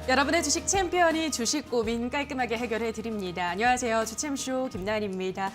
여러분의 주식 챔피언이 주식 고민 깔끔하게 해결해 드립니다. 안녕하세요. 주챔쇼 김나은입니다.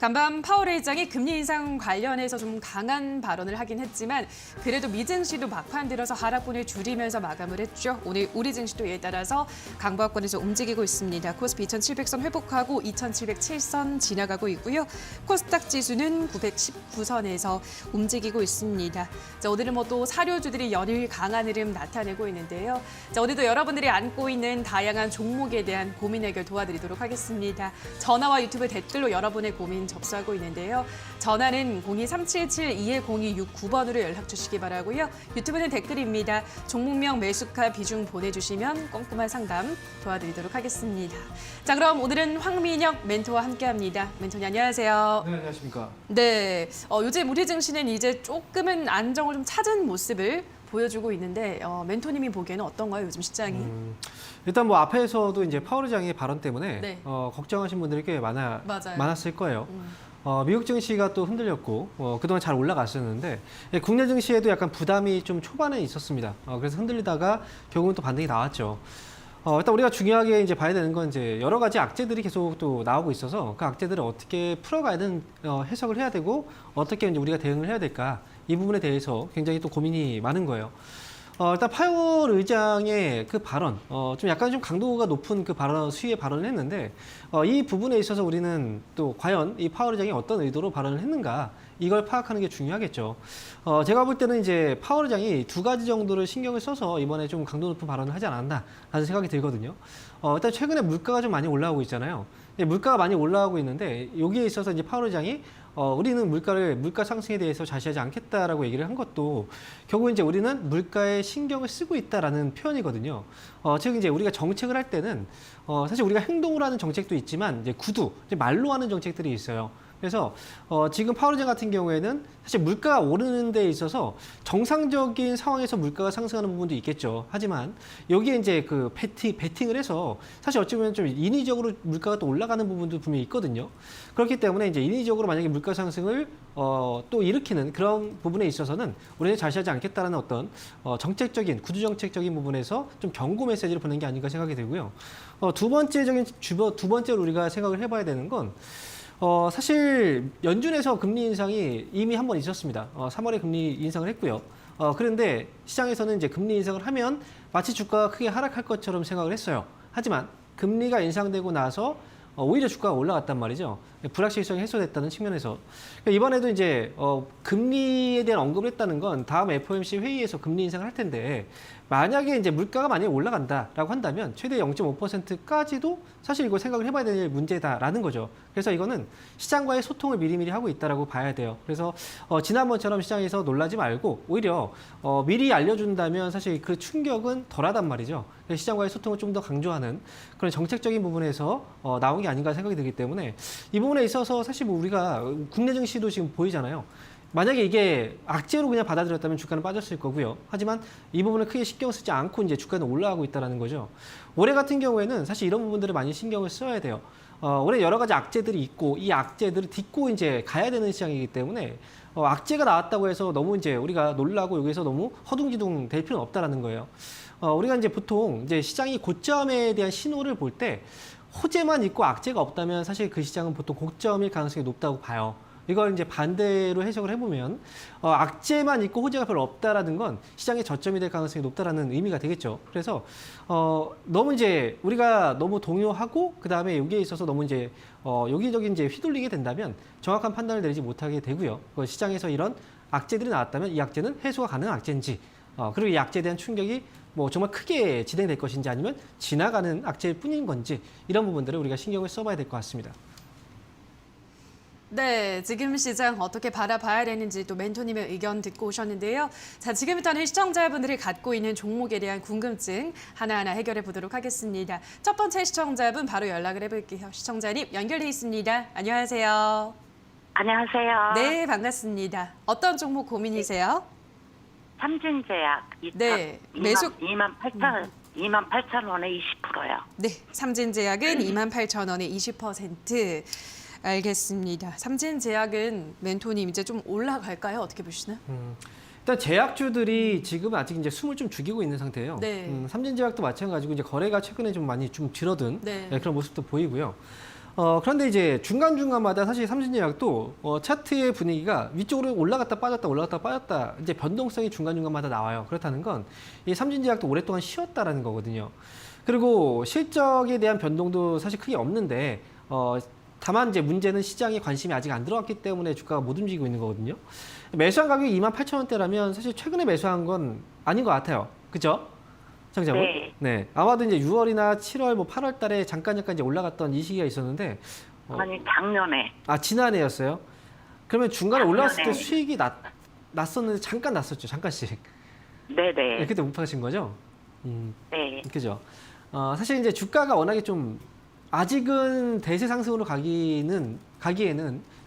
간밤 파월 의장이 금리 인상 관련해서 좀 강한 발언을 하긴 했지만 그래도 미 증시도 막판 들어서 하락분을 줄이면서 마감을 했죠. 오늘 우리 증시도 이에 따라서 강보합권에서 움직이고 있습니다. 코스피 2,700선 회복하고 2,707선 지나가고 있고요. 코스닥 지수는 919선에서 움직이고 있습니다. 자, 오늘은 또 사료주들이 연일 강한 흐름 나타내고 있는데요. 자, 오늘도 여러분들이 안고 있는 다양한 종목에 대한 고민 해결 도와드리도록 하겠습니다. 전화와 유튜브 댓글로 여러분의 고민 접수하고 있는데요. 전화는 02-377-210-29번으로 연락 주시기 바라고요. 유튜브는 댓글입니다. 종목명, 매수가, 비중 보내주시면 꼼꼼한 상담 도와드리도록 하겠습니다. 자, 그럼 오늘은 황민혁 멘토와 함께합니다. 멘토님 안녕하세요. 네, 안녕하십니까. 네, 요즘 우리 증시는 이제 조금은 안정을 좀 찾은 모습을 보여주고 있는데 멘토님이 보기에는 어떤가요, 요즘 시장이? 일단 뭐 앞에서도 이제 파월 의장의 발언 때문에 네. 걱정하신 분들이 꽤 맞아요. 많았을 거예요. 미국 증시가 또 흔들렸고 그동안 잘 올라갔었는데 국내 증시에도 약간 부담이 좀 초반에 있었습니다. 그래서 흔들리다가 결국은 또 반등이 나왔죠. 일단 우리가 중요하게 이제 봐야 되는 건 이제 여러 가지 악재들이 계속 또 나오고 있어서 그 악재들을 어떻게 풀어가야 되는 해석을 해야 되고 어떻게 이제 우리가 대응을 해야 될까 이 부분에 대해서 굉장히 또 고민이 많은 거예요. 일단 파월 의장의 그 발언, 좀 약간 좀 강도가 높은 그 발언, 수위의 발언을 했는데, 이 부분에 있어서 우리는 또 과연 이 파월 의장이 어떤 의도로 발언을 했는가, 이걸 파악하는 게 중요하겠죠. 제가 볼 때는 이제 파월 의장이 두 가지 정도를 신경을 써서 이번에 좀 강도 높은 발언을 하지 않았나, 라는 생각이 들거든요. 일단 최근에 물가가 좀 많이 올라오고 있잖아요. 물가가 많이 올라오고 있는데, 여기에 있어서 이제 파월 의장이 우리는 물가 상승에 대해서 자시하지 않겠다라고 얘기를 한 것도 결국 이제 우리는 물가에 신경을 쓰고 있다라는 표현이거든요. 즉 이제 우리가 정책을 할 때는 사실 우리가 행동으로 하는 정책도 있지만 이제 이제 말로 하는 정책들이 있어요. 그래서 지금 파월 의장 같은 경우에는 사실 물가가 오르는 데 있어서 정상적인 상황에서 물가가 상승하는 부분도 있겠죠. 하지만 여기에 이제 그 베팅을 해서 사실 어찌 보면 좀 인위적으로 물가가 또 올라가는 부분도 분명히 있거든요. 그렇기 때문에 이제 인위적으로 만약에 물가 상승을 또 일으키는 그런 부분에 있어서는 우리는 자시하지 않겠다라는 어떤 정책적인 구두 정책적인 부분에서 좀 경고 메시지를 보낸 게 아닌가 생각이 들고요. 두 번째로 우리가 생각을 해봐야 되는 건 사실 연준에서 금리 인상이 이미 한 번 있었습니다. 3월에 금리 인상을 했고요. 그런데 시장에서는 이제 금리 인상을 하면 마치 주가가 크게 하락할 것처럼 생각을 했어요. 하지만 금리가 인상되고 나서 오히려 주가가 올라갔단 말이죠. 불확실성이 해소됐다는 측면에서. 이번에도 이제 금리에 대한 언급을 했다는 건 다음 FOMC 회의에서 금리 인상을 할 텐데 만약에 이제 물가가 많이 올라간다라고 한다면 최대 0.5%까지도 사실 이거 생각을 해봐야 될 문제다라는 거죠. 그래서 이거는 시장과의 소통을 미리미리 하고 있다라고 봐야 돼요. 그래서 지난번처럼 시장에서 놀라지 말고 오히려 미리 알려준다면 사실 그 충격은 덜하단 말이죠. 시장과의 소통을 좀 더 강조하는 그런 정책적인 부분에서 나온 게 아닌가 생각이 들기 때문에 이 부분에 있어서 사실 뭐 우리가 국내 증시도 지금 보이잖아요. 만약에 이게 악재로 그냥 받아들였다면 주가는 빠졌을 거고요. 하지만 이 부분을 크게 신경 쓰지 않고 이제 주가는 올라가고 있다는 거죠. 올해 같은 경우에는 사실 이런 부분들을 많이 신경을 써야 돼요. 올해 여러 가지 악재들이 있고 이 악재들을 딛고 이제 가야 되는 시장이기 때문에 악재가 나왔다고 해서 너무 이제 우리가 놀라고 여기서 너무 허둥지둥 될 필요는 없다라는 거예요. 우리가 이제 보통 이제 시장이 고점에 대한 신호를 볼 때 호재만 있고 악재가 없다면 사실 그 시장은 보통 고점일 가능성이 높다고 봐요. 이걸 이제 반대로 해석을 해보면 악재만 있고 호재가 별로 없다라는 건 시장의 저점이 될 가능성이 높다라는 의미가 되겠죠. 그래서 너무 이제 우리가 너무 동요하고 그 다음에 여기에 있어서 너무 이제 여기저기 이제 휘둘리게 된다면 정확한 판단을 내리지 못하게 되고요. 시장에서 이런 악재들이 나왔다면 이 악재는 해소가 가능한 악재인지 그리고 이 악재에 대한 충격이 뭐 정말 크게 진행될 것인지 아니면 지나가는 악재일 뿐인 건지 이런 부분들을 우리가 신경을 써봐야 될 것 같습니다. 네, 지금 시장 어떻게 바라봐야 되는지 또 멘토님의 의견 듣고 오셨는데요. 자, 지금부터는 시청자분들이 갖고 있는 종목에 대한 궁금증 하나하나 해결해 보도록 하겠습니다. 첫 번째 시청자분 바로 연락을 해볼게요. 시청자님 연결돼 있습니다. 안녕하세요. 안녕하세요. 네, 반갑습니다. 어떤 종목 고민이세요? 삼진제약 네, 매수 28,000원에 20%요. 네, 삼진제약은 28,000원에 20%. 알겠습니다. 삼진제약은 멘토님 이제 좀 올라갈까요? 어떻게 보시나요? 일단 제약주들이 지금 아직 이제 숨을 좀 죽이고 있는 상태예요. 네. 삼진제약도 마찬가지고 이제 거래가 최근에 좀 많이 좀 줄어든 네. 그런 모습도 보이고요. 그런데 이제 중간중간마다 사실 삼진제약도 차트의 분위기가 위쪽으로 올라갔다 빠졌다 올라갔다 빠졌다 이제 변동성이 중간중간마다 나와요. 그렇다는 건 이 삼진제약도 오랫동안 쉬었다라는 거거든요. 그리고 실적에 대한 변동도 사실 크게 없는데 다만 이제 문제는 시장에 관심이 아직 안 들어왔기 때문에 주가가 못 움직이고 있는 거거든요. 매수한 가격이 28,000원대라면 사실 최근에 매수한 건 아닌 것 같아요. 그죠? 장자분? 네. 네. 아마도 이제 6월이나 7월, 뭐 8월 달에 잠깐 이제 올라갔던 이 시기가 있었는데. 아니, 작년에. 지난해였어요? 그러면 중간에 올라왔을 때 작년에. 수익이 났었는데 잠깐 났었죠. 잠깐씩. 네, 네네. 그때 못 파신 거죠? 네. 그죠? 사실 이제 주가가 워낙에 좀 아직은 대세 상승으로 가기에는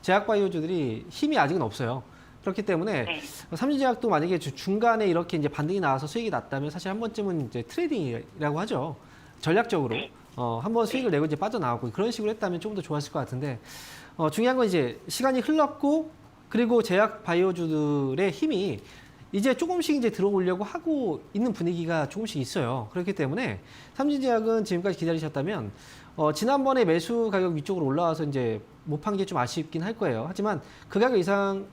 제약바이오주들이 힘이 아직은 없어요. 그렇기 때문에 네. 삼진제약도 만약에 중간에 이렇게 이제 반등이 나와서 수익이 났다면 사실 한 번쯤은 이제 트레이딩이라고 하죠. 전략적으로 네. 한번 수익을 내고 이제 빠져나오고 그런 식으로 했다면 조금 더 좋았을 것 같은데 중요한 건 이제 시간이 흘렀고 그리고 제약바이오주들의 힘이 이제 조금씩 이제 들어오려고 하고 있는 분위기가 조금씩 있어요. 그렇기 때문에 삼진제약은 지금까지 기다리셨다면 지난번에 매수 가격 위쪽으로 올라와서 이제 못 판 게 좀 아쉽긴 할 거예요. 하지만 그 가격 이상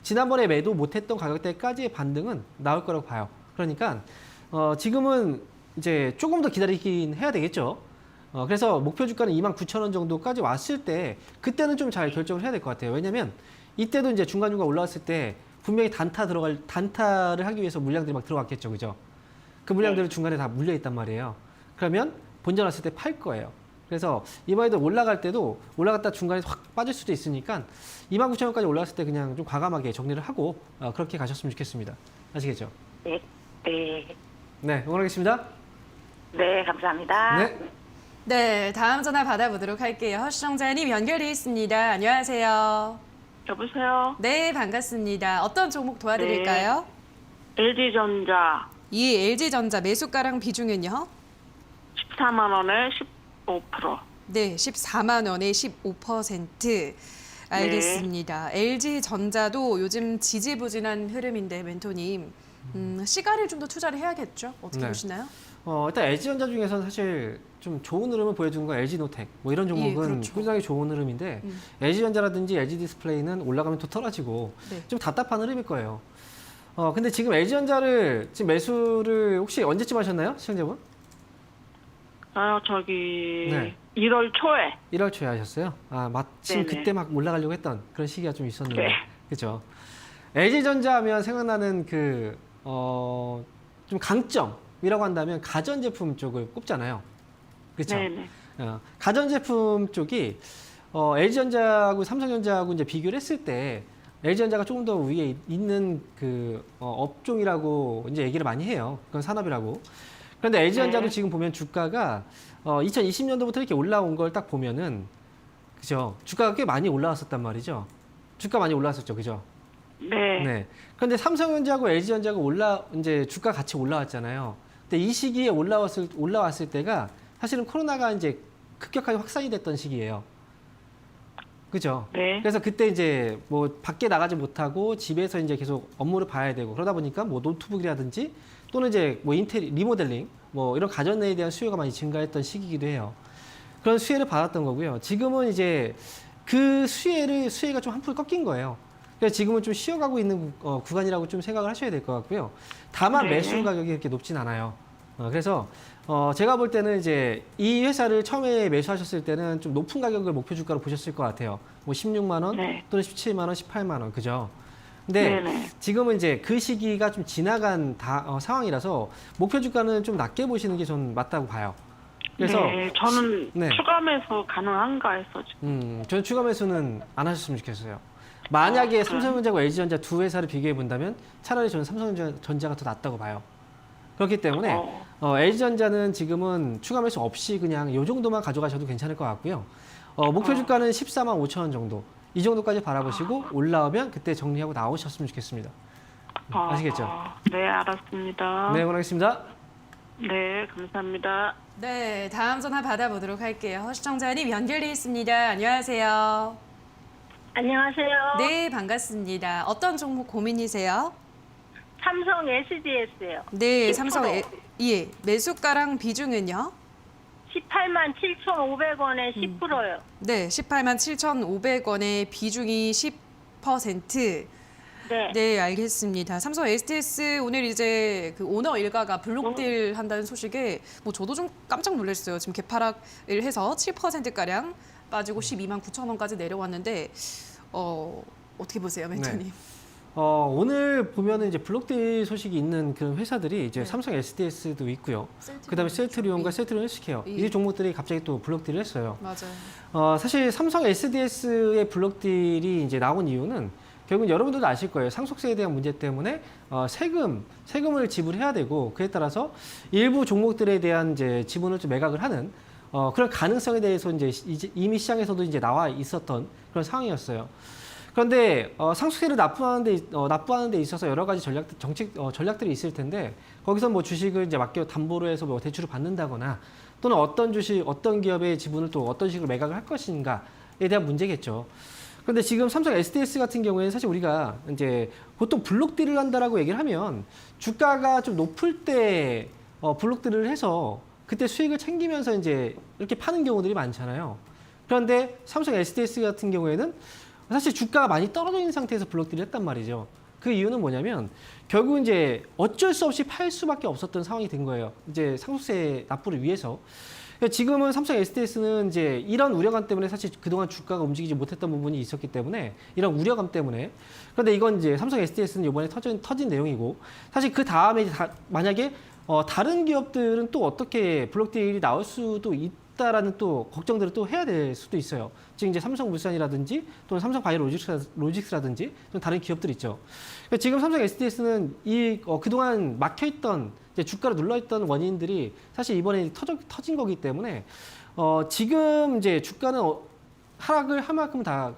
지난번에 매도 못했던 가격대까지의 반등은 나올 거라고 봐요. 그러니까 지금은 이제 조금 더 기다리긴 해야 되겠죠. 그래서 목표 주가는 29,000원 정도까지 왔을 때 그때는 좀 잘 결정을 해야 될 것 같아요. 왜냐면 이때도 이제 중간중간 올라왔을 때 분명히 단타를 하기 위해서 물량들이 막 들어갔겠죠. 그죠? 그 물량들이 중간에 다 물려 있단 말이에요. 그러면 본전 왔을 때 팔 거예요. 그래서 이번에도 올라갈 때도 올라갔다 중간에 확 빠질 수도 있으니까 29,000원까지 올라왔을 때 그냥 좀 과감하게 정리를 하고 그렇게 가셨으면 좋겠습니다. 아시겠죠? 네. 네. 네, 응원하겠습니다. 네, 감사합니다. 네. 네, 다음 전화 받아보도록 할게요. 시청자님 연결돼 있습니다. 안녕하세요. 여보세요? 네, 반갑습니다. 어떤 종목 도와드릴까요? LG전자 이 LG전자 매수가랑 비중은요? 14만 원에 15%. 네, 14만 원에 15%. 알겠습니다. LG전자도 요즘 지지부진한 흐름인데 멘토님 시가를 좀 더 투자를 해야겠죠? 어떻게 네. 보시나요? 일단 LG전자 중에서는 사실 좀 좋은 흐름을 보여주는 건 LG노텍 뭐 이런 종목은 그렇죠. 굉장히 좋은 흐름인데 LG전자라든지 LG디스플레이는 올라가면 또 떨어지고 네. 좀 답답한 흐름일 거예요. 근데 지금 LG전자를 지금 매수를 혹시 언제쯤 하셨나요? 시청자분? 저기 네. 1월 초에. 1월 초에 하셨어요? 마침 네네. 그때 막 올라가려고 했던 그런 시기가 좀 있었는데. 네. 그죠? LG전자 하면 생각나는 좀 강점이라고 한다면 가전제품 쪽을 꼽잖아요. 그렇죠? 네네. 가전제품 쪽이 LG전자하고 삼성전자하고 이제 비교를 했을 때 LG전자가 조금 더 위에 있는 업종이라고 이제 얘기를 많이 해요. 그건 산업이라고. 그런데 LG전자도 네. 지금 보면 주가가 2020년도부터 이렇게 올라온 걸 딱 보면은 그죠? 주가가 꽤 많이 올라왔었단 말이죠. 주가 많이 올라왔었죠, 그죠? 네. 네. 그런데 삼성전자하고 LG전자가 이제 주가 같이 올라왔잖아요. 근데 이 시기에 올라왔을 때가 사실은 코로나가 이제 급격하게 확산이 됐던 시기예요. 그죠? 네. 그래서 그때 이제 뭐 밖에 나가지 못하고 집에서 이제 계속 업무를 봐야 되고 그러다 보니까 뭐 노트북이라든지 또는 이제 뭐 리모델링 뭐 이런 가전에 대한 수요가 많이 증가했던 시기이기도 해요. 그런 수혜를 받았던 거고요. 지금은 이제 그 수혜가 좀 한풀 꺾인 거예요. 그래서 지금은 좀 쉬어가고 있는 구간이라고 좀 생각을 하셔야 될 것 같고요. 다만 네. 매수 가격이 그렇게 높진 않아요. 그래서 제가 볼 때는 이제 이 회사를 처음에 매수하셨을 때는 좀 높은 가격을 목표 주가로 보셨을 것 같아요. 뭐 16만 원 네. 또는 17만 원, 18만 원, 그죠? 근데 네네. 지금은 이제 그 시기가 좀 지나간 상황이라서 목표 주가는 좀 낮게 보시는 게 전 맞다고 봐요. 그래서 네, 저는 네. 추가 매수 가능한가 해서 저는 추가 매수는 안 하셨으면 좋겠어요. 만약에 삼성전자와 LG전자 두 회사를 비교해 본다면 차라리 저는 삼성전자가 더 낫다고 봐요. 그렇기 때문에 LG전자는 지금은 추가 매수 없이 그냥 이 정도만 가져가셔도 괜찮을 것 같고요. 목표 주가는 14만 5천 원 정도. 이 정도까지 바라보시고 올라오면 그때 정리하고 나오셨으면 좋겠습니다. 아시겠죠? 네, 알았습니다. 네, 응원하겠습니다. 네, 감사합니다. 네, 다음 전화 받아보도록 할게요. 시청자님 연결돼 있습니다. 안녕하세요. 안녕하세요. 네, 반갑습니다. 어떤 종목 고민이세요? 삼성 SDS요. 네, 10%. 삼성 예, 매수가랑 비중은요? 18만 7,500원에 10%요. 네, 18만 7,500원의 비중이 10%. 네. 네, 알겠습니다. 삼성 STS 오늘 이제 그 오너 일가가 블록딜 한다는 소식에 뭐 저도 좀 깜짝 놀랐어요. 지금 개파락을 해서 7%가량 빠지고 12만 9천 원까지 내려왔는데 어떻게 보세요, 멘토님? 오늘 보면은 이제 블록딜 소식이 있는 그런 회사들이 이제 네. 삼성 SDS도 있고요. 셀트리온, 그다음에 셀트리온과 조비. 셀트리온 헬스케어 예. 이 종목들이 갑자기 또 블록딜을 했어요. 맞아요. 사실 삼성 SDS의 블록딜이 이제 나온 이유는 결국 여러분들도 아실 거예요. 상속세에 대한 문제 때문에 세금을 지불해야 되고 그에 따라서 일부 종목들에 대한 이제 지분을 좀 매각을 하는 그런 가능성에 대해서 이제 이미 시장에서도 이제 나와 있었던 그런 상황이었어요. 그런데 상속세를 납부하는 데 있어서 여러 가지 전략들이 있을 텐데 거기서 뭐 주식을 이제 맡겨 담보로 해서 뭐 대출을 받는다거나 또는 어떤 기업의 지분을 또 어떤 식으로 매각을 할 것인가에 대한 문제겠죠. 그런데 지금 삼성 SDS 같은 경우에는 사실 우리가 이제 보통 블록딜을 한다라고 얘기를 하면 주가가 좀 높을 때 블록딜을 해서 그때 수익을 챙기면서 이제 이렇게 파는 경우들이 많잖아요. 그런데 삼성 SDS 같은 경우에는 사실 주가가 많이 떨어져 있는 상태에서 블록딜을 했단 말이죠. 그 이유는 뭐냐면 결국 이제 어쩔 수 없이 팔 수밖에 없었던 상황이 된 거예요. 이제 상속세 납부를 위해서. 지금은 삼성 SDS는 이제 이런 우려감 때문에 사실 그동안 주가가 움직이지 못했던 부분이 있었기 때문에 이런 우려감 때문에 그런데 이건 이제 삼성 SDS는 이번에 터진 내용이고 사실 그 다음에 만약에 다른 기업들은 또 어떻게 블록딜이 나올 수도 있다라는 또 걱정들을 또 해야 될 수도 있어요. 지금 이제 삼성물산이라든지 또는 삼성바이오로직스라든지 또 다른 기업들 있죠. 지금 삼성 SDS는 그동안 막혀있던 이제 주가를 눌러있던 원인들이 사실 이번에 터진 거기 때문에 지금 이제 주가는 하락을 한 만큼 다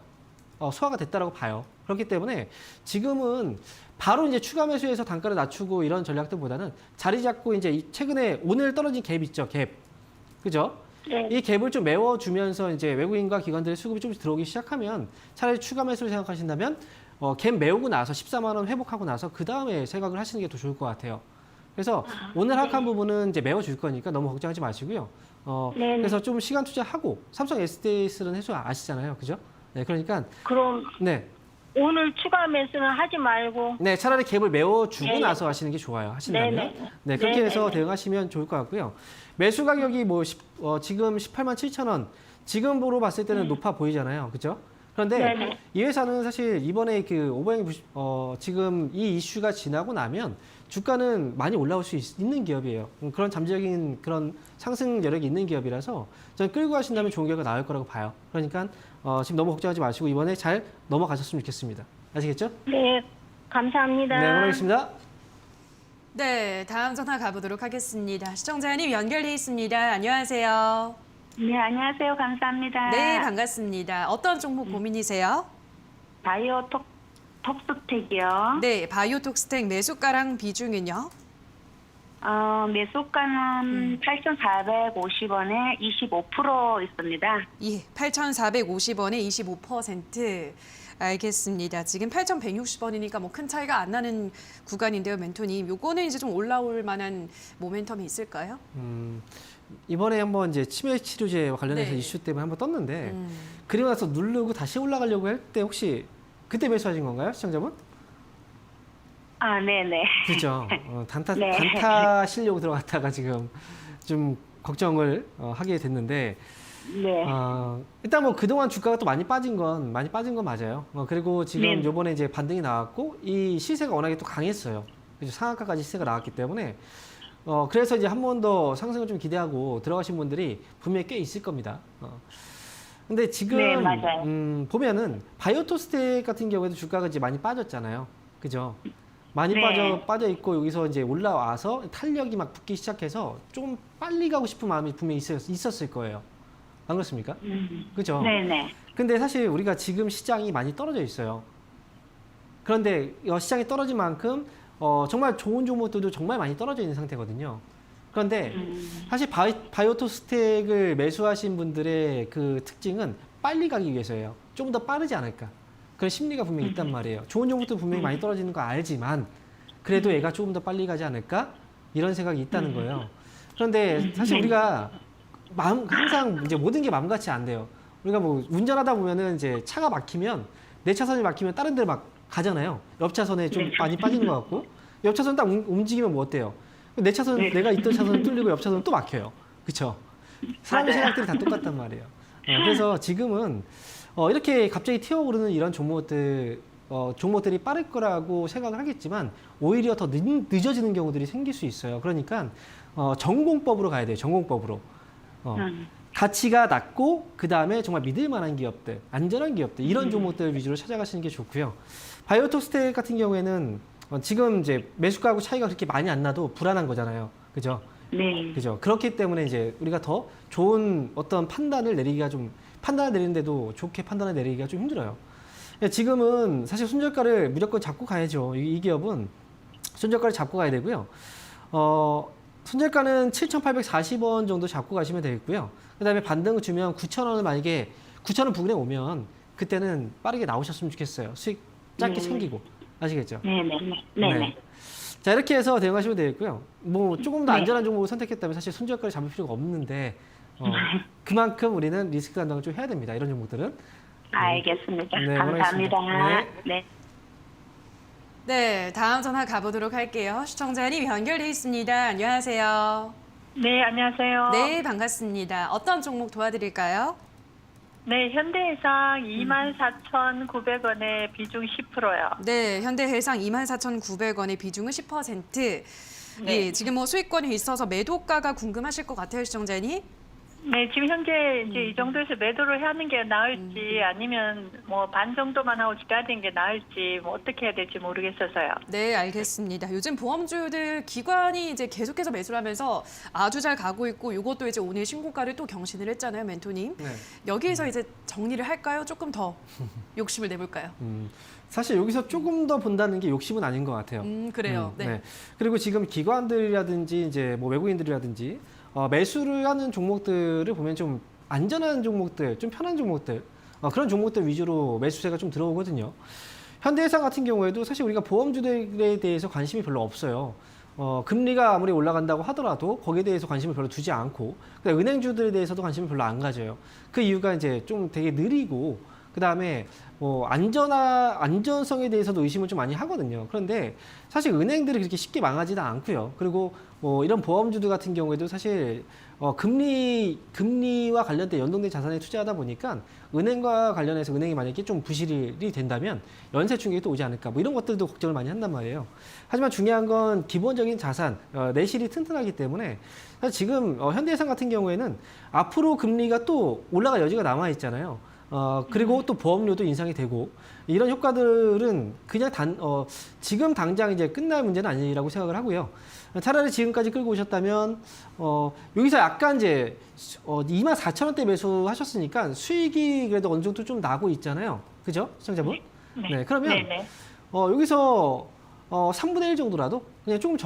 소화가 됐다라고 봐요. 그렇기 때문에 지금은 바로 이제 추가 매수해서 단가를 낮추고 이런 전략들보다는 자리 잡고 이제 최근에 오늘 떨어진 갭 있죠, 갭. 그죠? 네. 이 갭을 좀 메워주면서 이제 외국인과 기관들의 수급이 조금씩 들어오기 시작하면 차라리 추가 매수를 생각하신다면 갭 메우고 나서 14만 원 회복하고 나서 그 다음에 생각을 하시는 게 더 좋을 것 같아요. 그래서 오늘 하락한 부분은 이제 메워줄 거니까 너무 걱정하지 마시고요. 네네. 그래서 좀 시간 투자하고 삼성 SDS는 해수 아시잖아요, 그죠? 네, 그러니까 그럼 네, 오늘 추가 매수는 하지 말고. 네 차라리 갭을 메워주고 네네. 나서 하시는 게 좋아요. 하신다면 네네. 네 그렇게 해서 네네. 대응하시면 좋을 것 같고요. 매수 가격이 뭐 지금 18만 7천 원 지금으로 봤을 때는 높아 보이잖아요, 그죠? 그런데 네네. 이 회사는 사실 이번에 그 오버행 지금 이 이슈가 지나고 나면 주가는 많이 올라올 수 있는 기업이에요. 그런 잠재적인 그런 상승 여력이 있는 기업이라서 저는 끌고 가신다면 좋은 결과가 나올 거라고 봐요. 그러니까 지금 너무 걱정하지 마시고 이번에 잘 넘어가셨으면 좋겠습니다. 아시겠죠? 네, 감사합니다. 네, 응원하겠습니다. 네, 다음 전화 가보도록 하겠습니다. 시청자님 연결돼 있습니다. 안녕하세요. 네, 안녕하세요. 감사합니다. 네, 반갑습니다. 어떤 종목 고민이세요? 바이오 톡스텍이요. 네, 바이오톡스텍 매수가랑 비중은요? 매수가는 8,450원에 25% 있습니다. 예, 8,450원에 25%. 알겠습니다. 지금 8,160원이니까 뭐 큰 차이가 안 나는 구간인데요, 멘토님. 요거는 이제 좀 올라올 만한 모멘텀이 있을까요? 이번에 한번 이제 치매 치료제와 관련해서 네. 이슈 때문에 한번 떴는데 그리고 나서 누르고 다시 올라가려고 할 때 혹시 그때 매수하신 건가요, 시청자분? 네네. 그렇죠. 네. 단타 실려고 들어갔다가 지금 좀 걱정을 하게 됐는데 네. 일단 뭐 그동안 주가가 또 많이 빠진 건 맞아요. 그리고 지금 네. 요번에 이제 반등이 나왔고 이 시세가 워낙에 또 강했어요. 그래서 상한가까지 시세가 나왔기 때문에 그래서 이제 한 번 더 상승을 좀 기대하고 들어가신 분들이 분명히 꽤 있을 겁니다. 근데 지금 네, 맞아요. 보면은 바이오토스텍 같은 경우에도 주가가 이제 많이 빠졌잖아요. 그죠? 많이 네. 빠져 있고 여기서 이제 올라와서 탄력이 막 붙기 시작해서 좀 빨리 가고 싶은 마음이 분명히 있었을 거예요. 안 그렇습니까? 그죠? 네네. 근데 사실 우리가 지금 시장이 많이 떨어져 있어요. 그런데 시장이 떨어진 만큼 정말 좋은 종목들도 정말 많이 떨어져 있는 상태거든요. 그런데 사실 바이오토스텍을 매수하신 분들의 그 특징은 빨리 가기 위해서예요. 좀 더 빠르지 않을까. 그런 심리가 분명히 있단 말이에요. 좋은 종목도 분명히 많이 떨어지는 거 알지만 그래도 얘가 조금 더 빨리 가지 않을까? 이런 생각이 있다는 거예요. 그런데 사실 우리가 항상 이제 모든 게 마음 같이 안 돼요. 우리가 뭐 운전하다 보면은 이제 차가 막히면 내 차선이 막히면 다른 데로 막 가잖아요. 옆 차선에 좀 많이 빠지는 것 같고 옆 차선 딱 움직이면 뭐 어때요? 내 차선 내가 있던 차선은 뚫리고 옆 차선은 또 막혀요. 그렇죠? 사람의 생각들이 다 똑같단 말이에요. 그래서 지금은 이렇게 갑자기 튀어오르는 이런 종목들이 빠를 거라고 생각을 하겠지만 오히려 더 늦어지는 경우들이 생길 수 있어요. 그러니까 전공법으로 가야 돼요. 전공법으로. 가치가 낮고 그 다음에 정말 믿을 만한 기업들, 안전한 기업들 이런 종목들 위주로 찾아가시는 게 좋고요. 바이오톡스텍 같은 경우에는 지금 이제 매수가하고 차이가 그렇게 많이 안 나도 불안한 거잖아요. 그죠? 네. 그죠? 그렇기 때문에 이제 우리가 더 좋은 어떤 판단을 내리는데도 좋게 판단을 내리기가 좀 힘들어요. 지금은 사실 손절가를 무조건 잡고 가야죠. 이 기업은 손절가를 잡고 가야 되고요. 손절가는 7,840원 정도 잡고 가시면 되겠고요. 그 다음에 반등을 주면 9,000원을 만약에 9,000원 부근에 오면 그때는 빠르게 나오셨으면 좋겠어요. 수익 짧게 챙기고. 아시겠죠? 네네. 자, 이렇게 해서 대응하시면 되겠고요. 뭐 조금 더 안전한 종목을 선택했다면 사실 손절가를 잡을 필요가 없는데 그만큼 우리는 리스크 감당을 좀 해야 됩니다. 이런 종목들은. 알겠습니다. 네, 감사합니다. 원하겠습니다. 네. 네, 다음 전화 가보도록 할게요. 시청자님 연결돼 있습니다. 안녕하세요. 네, 안녕하세요. 네, 반갑습니다. 어떤 종목 도와드릴까요? 네, 현대해상 24,900원에 비중 10%요. 네, 현대해상 24,900원의 비중은 10%. 네. 예, 지금 뭐 수익권이 있어서 매도가가 궁금하실 것 같아요, 시청자님. 네, 지금 현재 이제 이 정도에서 매도를 하는 게 나을지 아니면 뭐 반 정도만 하고 기다리는 게 나을지 뭐 어떻게 해야 될지 모르겠어서요. 네, 알겠습니다. 요즘 보험주들 기관이 이제 계속해서 매수를 하면서 아주 잘 가고 있고 이것도 이제 오늘 신고가를 또 경신을 했잖아요, 멘토님. 네. 여기에서 이제 정리를 할까요? 조금 더 욕심을 내볼까요? 사실 여기서 조금 더 본다는 게 욕심은 아닌 것 같아요. 그래요. 네. 그리고 지금 기관들이라든지 이제 뭐 외국인들이라든지 매수를 하는 종목들을 보면 좀 안전한 종목들, 좀 편한 종목들 그런 종목들 위주로 매수세가 좀 들어오거든요. 현대해상 같은 경우에도 사실 우리가 보험주들에 대해서 관심이 별로 없어요. 금리가 아무리 올라간다고 하더라도 거기에 대해서 관심을 별로 두지 않고 은행주들에 대해서도 관심을 별로 안 가져요. 그 이유가 이제 좀 되게 느리고 그 다음에 뭐 안전성에 대해서도 의심을 좀 많이 하거든요. 그런데 사실 은행들이 그렇게 쉽게 망하지는 않고요. 그리고 뭐 이런 보험주들 같은 경우에도 사실 금리와 관련된 연동된 자산에 투자하다 보니까 은행과 관련해서 은행이 만약에 좀 부실이 된다면 연쇄 충격이 또 오지 않을까 뭐 이런 것들도 걱정을 많이 한단 말이에요. 하지만 중요한 건 기본적인 자산, 내실이 튼튼하기 때문에 사실 지금 현대해상 같은 경우에는 앞으로 금리가 또 올라갈 여지가 남아 있잖아요. 그리고 또 보험료도 인상이 되고 이런 효과들은 그냥 지금 당장 이제 끝날 문제는 아니라고 생각을 하고요. 차라리 지금까지 끌고 오셨다면 여기서 약간 이제 24,000원대 매수하셨으니까 수익이 그래도 어느 정도 좀 나고 있잖아요. 그죠? 시청자분? 네. 그러면 네네. 여기서 3분의 1 정도라도 그냥 조금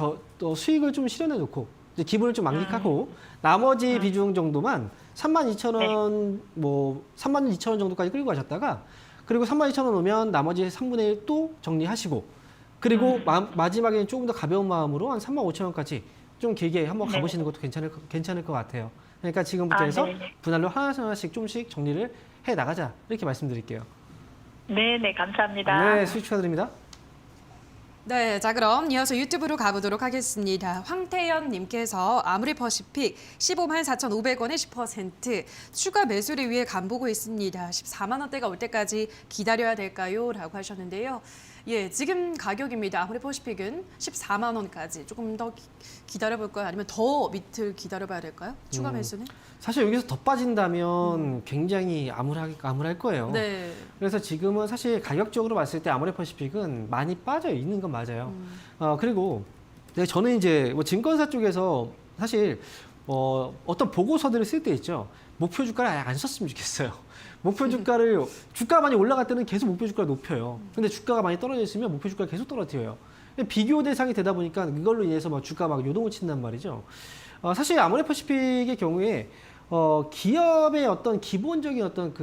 수익을 좀 실현해 놓고 이제 기분을 좀 만끽하고 나머지 비중 정도만 32,000원 뭐 32,000원 정도까지 끌고 가셨다가 그리고 32,000원 오면 나머지 3분의 1 또 정리하시고 그리고 마지막에는 조금 더 가벼운 마음으로 한 35,000원까지 좀 길게 한번 가보시는 것도 괜찮을 것 같아요. 그러니까 지금부터 해서 분할로 하나씩 조금씩 정리를 해 나가자 이렇게 말씀드릴게요. 네네, 감사합니다. 네, 수익 축하드립니다. 네, 자 그럼 이어서 유튜브로 가보도록 하겠습니다. 황태연 님께서 아무리퍼시픽 154,500원에 10% 추가 매수를 위해 간보고 있습니다. 14만 원대가 올 때까지 기다려야 될까요? 라고 하셨는데요. 예, 지금 가격입니다. 아무리퍼시픽은 14만 원까지 조금 더 기다려볼까요? 아니면 더 밑을 기다려봐야 될까요? 추가 매수는? 사실 여기서 더 빠진다면 굉장히 암울할 거예요. 네. 그래서 지금은 사실 가격적으로 봤을 때 아모레퍼시픽은 많이 빠져 있는 건 맞아요. 그리고 저는 이제 뭐 증권사 쪽에서 사실 어떤 보고서들을 쓸 때 있죠. 목표 주가를 아예 안 썼으면 좋겠어요. 목표 주가를 주가가 많이 올라갈 때는 계속 목표 주가를 높여요. 근데 주가가 많이 떨어져 있으면 목표 주가를 계속 떨어뜨려요. 비교 대상이 되다 보니까 이걸로 인해서 막 주가가 막 요동을 친단 말이죠. 사실 아모레퍼시픽의 경우에 기업의 어떤 기본적인 어떤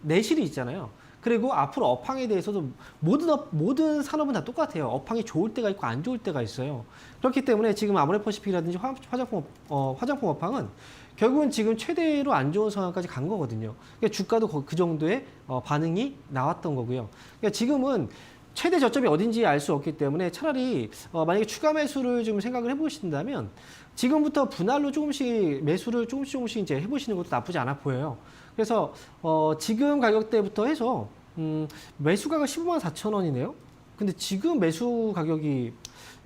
내실이 있잖아요. 그리고 앞으로 업황에 대해서도 모든 산업은 다 똑같아요. 업황이 좋을 때가 있고 안 좋을 때가 있어요. 그렇기 때문에 지금 아모레퍼시픽이라든지 화장품 업황은 결국은 지금 최대로 안 좋은 상황까지 간 거거든요. 그러니까 주가도 그 정도의 반응이 나왔던 거고요. 그러니까 지금은 최대 저점이 어딘지 알 수 없기 때문에 차라리 만약에 추가 매수를 좀 생각을 해보신다면 지금부터 분할로 매수를 조금씩 이제 해보시는 것도 나쁘지 않아 보여요. 그래서 지금 가격대부터 해서 매수가가 15만 4천 원이네요. 근데 지금 매수 가격이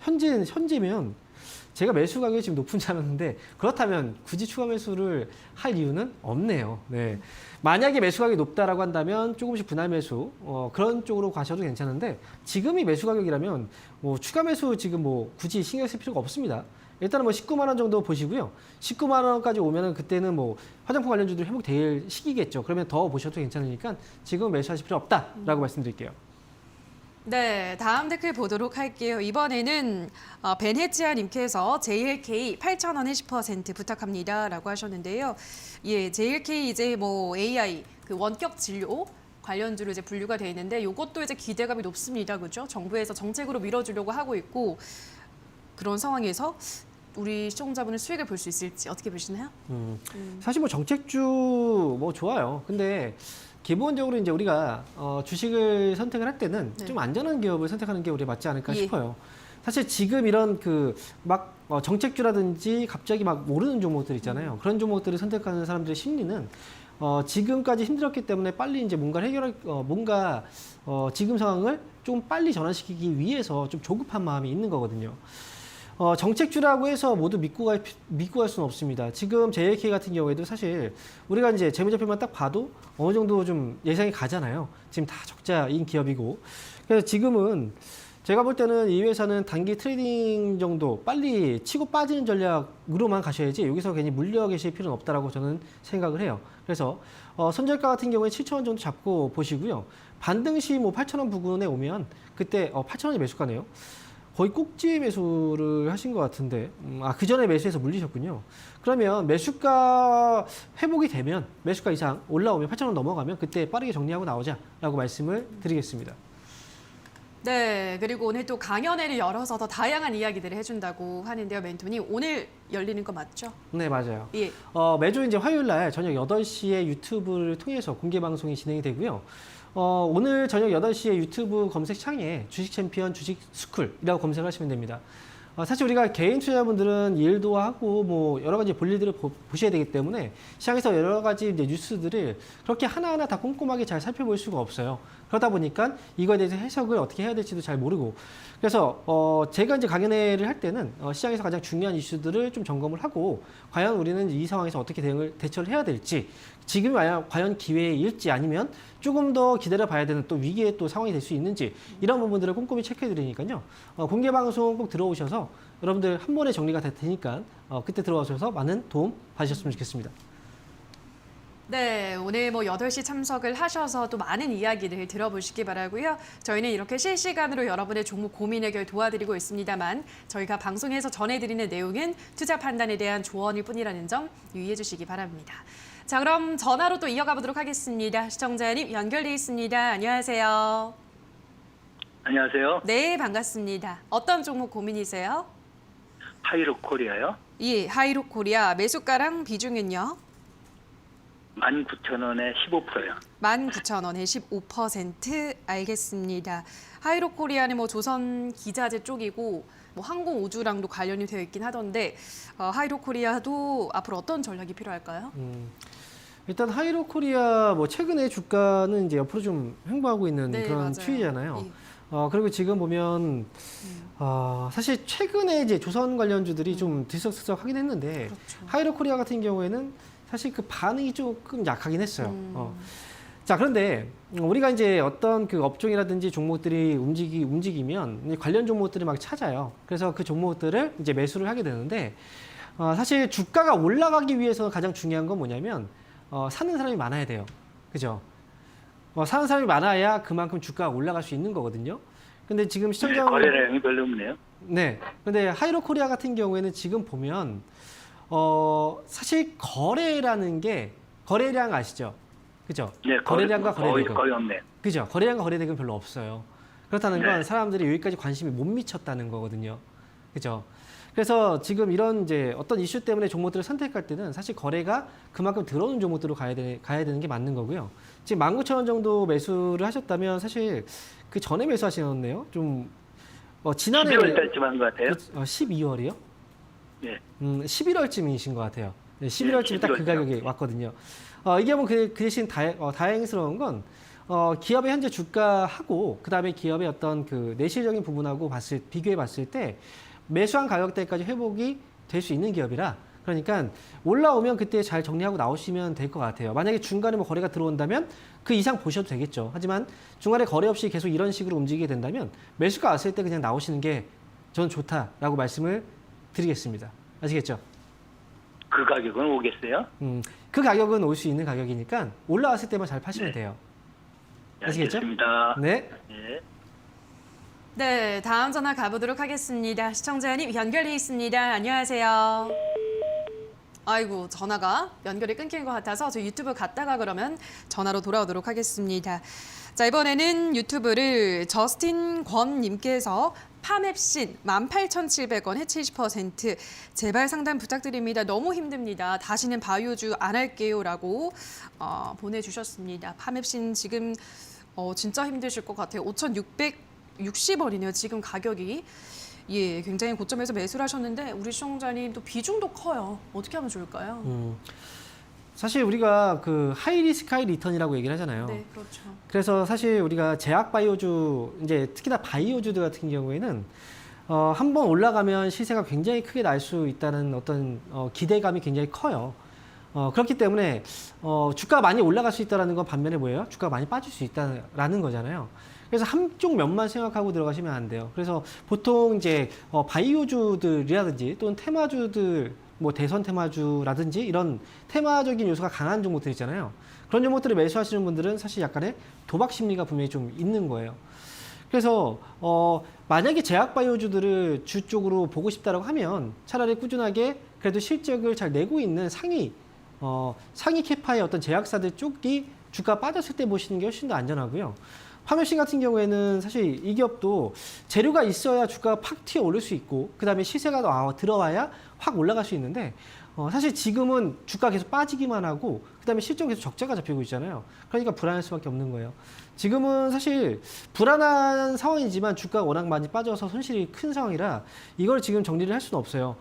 현재면 제가 매수 가격이 지금 높은 줄 알았는데 그렇다면 굳이 추가 매수를 할 이유는 없네요. 네. 만약에 매수 가격이 높다라고 한다면 조금씩 분할 매수 그런 쪽으로 가셔도 괜찮은데 지금이 매수 가격이라면 뭐 추가 매수 지금 뭐 굳이 신경 쓸 필요가 없습니다. 일단은 뭐 19만 원 정도 보시고요. 19만 원까지 오면은 그때는 뭐 화장품 관련주들 회복될 시기겠죠. 그러면 더 보셔도 괜찮으니까 지금 매수하실 필요 없다라고 말씀드릴게요. 네, 다음 댓글 보도록 할게요. 이번에는 베네치아님께서 JLK 8,000원에 10% 부탁합니다라고 하셨는데요. 예, JLK 이제 뭐 AI 그 원격 진료 관련주로 이제 분류가 돼 있는데 이것도 이제 기대감이 높습니다, 그렇죠? 정부에서 정책으로 밀어주려고 하고 있고 그런 상황에서 우리 시청자분은 수익을 볼 수 있을지 어떻게 보시나요? 사실 뭐 정책주 뭐 좋아요. 근데 기본적으로 이제 우리가 주식을 선택을 할 때는 네. 좀 안전한 기업을 선택하는 게 우리 맞지 않을까 예. 싶어요. 사실 지금 이런 그 막 정책주라든지 갑자기 막 오르는 종목들 있잖아요. 그런 종목들을 선택하는 사람들의 심리는 지금까지 힘들었기 때문에 빨리 이제 뭔가를 지금 상황을 좀 빨리 전환시키기 위해서 좀 조급한 마음이 있는 거거든요. 정책주라고 해서 모두 믿고 갈 수는 없습니다. 지금 JLK 같은 경우에도 사실 우리가 이제 재무제표만 딱 봐도 어느 정도 좀 예상이 가잖아요. 지금 다 적자인 기업이고. 그래서 지금은 제가 볼 때는 이 회사는 단기 트레이딩 정도 빨리 치고 빠지는 전략으로만 가셔야지 여기서 괜히 물려 계실 필요는 없다라고 저는 생각을 해요. 그래서 손절가 같은 경우에 7,000원 정도 잡고 보시고요. 반등 시 뭐 8,000원 부근에 오면 그때 8,000원이 매수가네요. 거의 꼭지 매수를 하신 것 같은데 그 전에 매수해서 물리셨군요. 그러면 매수가 회복이 되면 매수가 이상 올라오면 8,000원 넘어가면 그때 빠르게 정리하고 나오자라고 말씀을 드리겠습니다. 네, 그리고 오늘 또 강연회를 열어서 더 다양한 이야기들을 해준다고 하는데요. 멘토님 오늘 열리는 거 맞죠? 네, 맞아요. 예. 매주 이제 화요일 날 저녁 8시에 유튜브를 통해서 공개 방송이 진행이 되고요. 오늘 저녁 8시에 유튜브 검색창에 주식 챔피언 주식 스쿨이라고 검색을 하시면 됩니다. 사실 우리가 개인 투자자분들은 일도 하고 뭐 여러 가지 볼 일들을 보셔야 되기 때문에 시장에서 여러 가지 이제 뉴스들을 그렇게 하나하나 다 꼼꼼하게 잘 살펴볼 수가 없어요. 그러다 보니까 이거에 대해서 해석을 어떻게 해야 될지도 잘 모르고 그래서 제가 이제 강연회를 할 때는 시장에서 가장 중요한 이슈들을 좀 점검을 하고 과연 우리는 이 상황에서 어떻게 대처를 해야 될지 지금이 과연 기회일지 아니면 조금 더 기다려 봐야 되는 또 위기의 또 상황이 될 수 있는지 이런 부분들을 꼼꼼히 체크해 드리니까요. 공개 방송 꼭 들어오셔서 여러분들 한 번에 정리가 될 테니까 그때 들어오셔서 많은 도움 받으셨으면 좋겠습니다. 네, 오늘 뭐 8시 참석을 하셔서 또 많은 이야기를 들어보시기 바라고요. 저희는 이렇게 실시간으로 여러분의 종목 고민 해결 도와드리고 있습니다만 저희가 방송에서 전해드리는 내용은 투자 판단에 대한 조언일 뿐이라는 점 유의해 주시기 바랍니다. 자, 그럼 전화로 또 이어가 보도록 하겠습니다. 시청자님 연결돼 있습니다. 안녕하세요. 안녕하세요. 네, 반갑습니다. 어떤 종목 고민이세요? 하이록 코리아요. 예, 하이록 코리아 매수가랑 비중은요? 19,000원에 15%요. 19,000원에 15% 알겠습니다. 하이록 코리아는 뭐 조선 기자재 쪽이고 뭐 항공 우주랑도 관련이 되어 있긴 하던데 하이록 코리아도 앞으로 어떤 전략이 필요할까요? 일단 하이록 코리아 뭐 최근에 주가는 이제 옆으로 좀 횡보하고 있는 네, 그런 맞아요. 추이잖아요. 예. 그리고 지금 보면 사실 최근에 이제 조선 관련주들이 좀 들썩들썩하긴 했는데 그렇죠. 하이록 코리아 같은 경우에는 사실 그 반응이 조금 약하긴 했어요. 자, 그런데 우리가 이제 어떤 그 업종이라든지 종목들이 움직이면 관련 종목들을 막 찾아요. 그래서 그 종목들을 이제 매수를 하게 되는데 사실 주가가 올라가기 위해서 가장 중요한 건 뭐냐면 사는 사람이 많아야 돼요. 그죠? 사는 사람이 많아야 그만큼 주가가 올라갈 수 있는 거거든요. 근데 지금 시청자 거래량이 별로 없네요. 네. 근데 하이록 코리아 같은 경우에는 지금 보면 사실 거래량 아시죠? 그죠? 네, 거래량과 거래대금. 거의 없네요. 그죠? 거래량과 거래대금 별로 없어요. 그렇다는 건 네. 사람들이 여기까지 관심이 못 미쳤다는 거거든요. 그죠? 그래서 지금 이런 이제 어떤 이슈 때문에 종목들을 선택할 때는 사실 거래가 그만큼 들어오는 종목들로 가야 되는 게 맞는 거고요. 지금 19,000원 정도 매수를 하셨다면 사실 그 전에 매수하시네요. 좀 지난해 12월 달쯤 한 것 같아요. 12월이요? 네. 11월쯤이신 것 같아요. 네, 11월쯤에 딱 그 11월 가격이 왔거든요. 이게 뭐 그 대신 다행스러운 건 기업의 현재 주가하고 그다음에 기업의 어떤 그 내실적인 부분하고 비교해 봤을 때 매수한 가격대까지 회복이 될 수 있는 기업이라 그러니까 올라오면 그때 잘 정리하고 나오시면 될 것 같아요. 만약에 중간에 뭐 거래가 들어온다면 그 이상 보셔도 되겠죠. 하지만 중간에 거래 없이 계속 이런 식으로 움직이게 된다면 매수가 왔을 때 그냥 나오시는 게 저는 좋다라고 말씀을 드리겠습니다. 아시겠죠? 그 가격은 오겠어요? 그 가격은 올 수 있는 가격이니까 올라왔을 때만 잘 파시면 돼요. 아시겠죠? 알겠습니다. 네. 네. 네, 다음 전화 가보도록 하겠습니다. 시청자님 연결돼 있습니다. 안녕하세요. 아이고, 전화가 연결이 끊긴 것 같아서 저 유튜브 갔다가 그러면 전화로 돌아오도록 하겠습니다. 자, 이번에는 유튜브를 저스틴 권님께서 파맵신 18,700원 해치 20% 제발 상담 부탁드립니다. 너무 힘듭니다. 다시는 바이오주 안 할게요 라고 보내주셨습니다. 파맵신 지금 진짜 힘드실 것 같아요. 5,660원이네요. 지금 가격이. 예, 굉장히 고점에서 매수를 하셨는데 우리 시청자님 또 비중도 커요. 어떻게 하면 좋을까요? 사실 우리가 그 하이리스크 하이리턴이라고 얘기를 하잖아요. 네, 그렇죠. 그래서 사실 우리가 제약 바이오주 이제 특히나 바이오주들 같은 경우에는 한번 올라가면 시세가 굉장히 크게 날 수 있다는 어떤 기대감이 굉장히 커요. 그렇기 때문에 주가가 많이 올라갈 수 있다는 건 반면에 뭐예요? 주가가 많이 빠질 수 있다라는 거잖아요. 그래서 한쪽 면만 생각하고 들어가시면 안 돼요. 그래서 보통 이제 바이오주들이라든지 또는 테마주들 뭐 대선 테마주라든지 이런 테마적인 요소가 강한 종목들 있잖아요. 그런 종목들을 매수하시는 분들은 사실 약간의 도박 심리가 분명히 좀 있는 거예요. 그래서 만약에 제약 바이오주들을 주 쪽으로 보고 싶다라고 하면 차라리 꾸준하게 그래도 실적을 잘 내고 있는 상위 캐파의 어떤 제약사들 쪽이 주가 빠졌을 때 보시는 게 훨씬 더 안전하고요. 파멸신 같은 경우에는 사실 이 기업도 재료가 있어야 주가가 팍 튀어 오를 수 있고 그다음에 시세가 들어와야 확 올라갈 수 있는데 사실 지금은 주가 계속 빠지기만 하고 그다음에 실적이 계속 적자가 잡히고 있잖아요. 그러니까 불안할 수밖에 없는 거예요. 지금은 사실 불안한 상황이지만 주가가 워낙 많이 빠져서 손실이 큰 상황이라 이걸 지금 정리를 할 수는 없어요.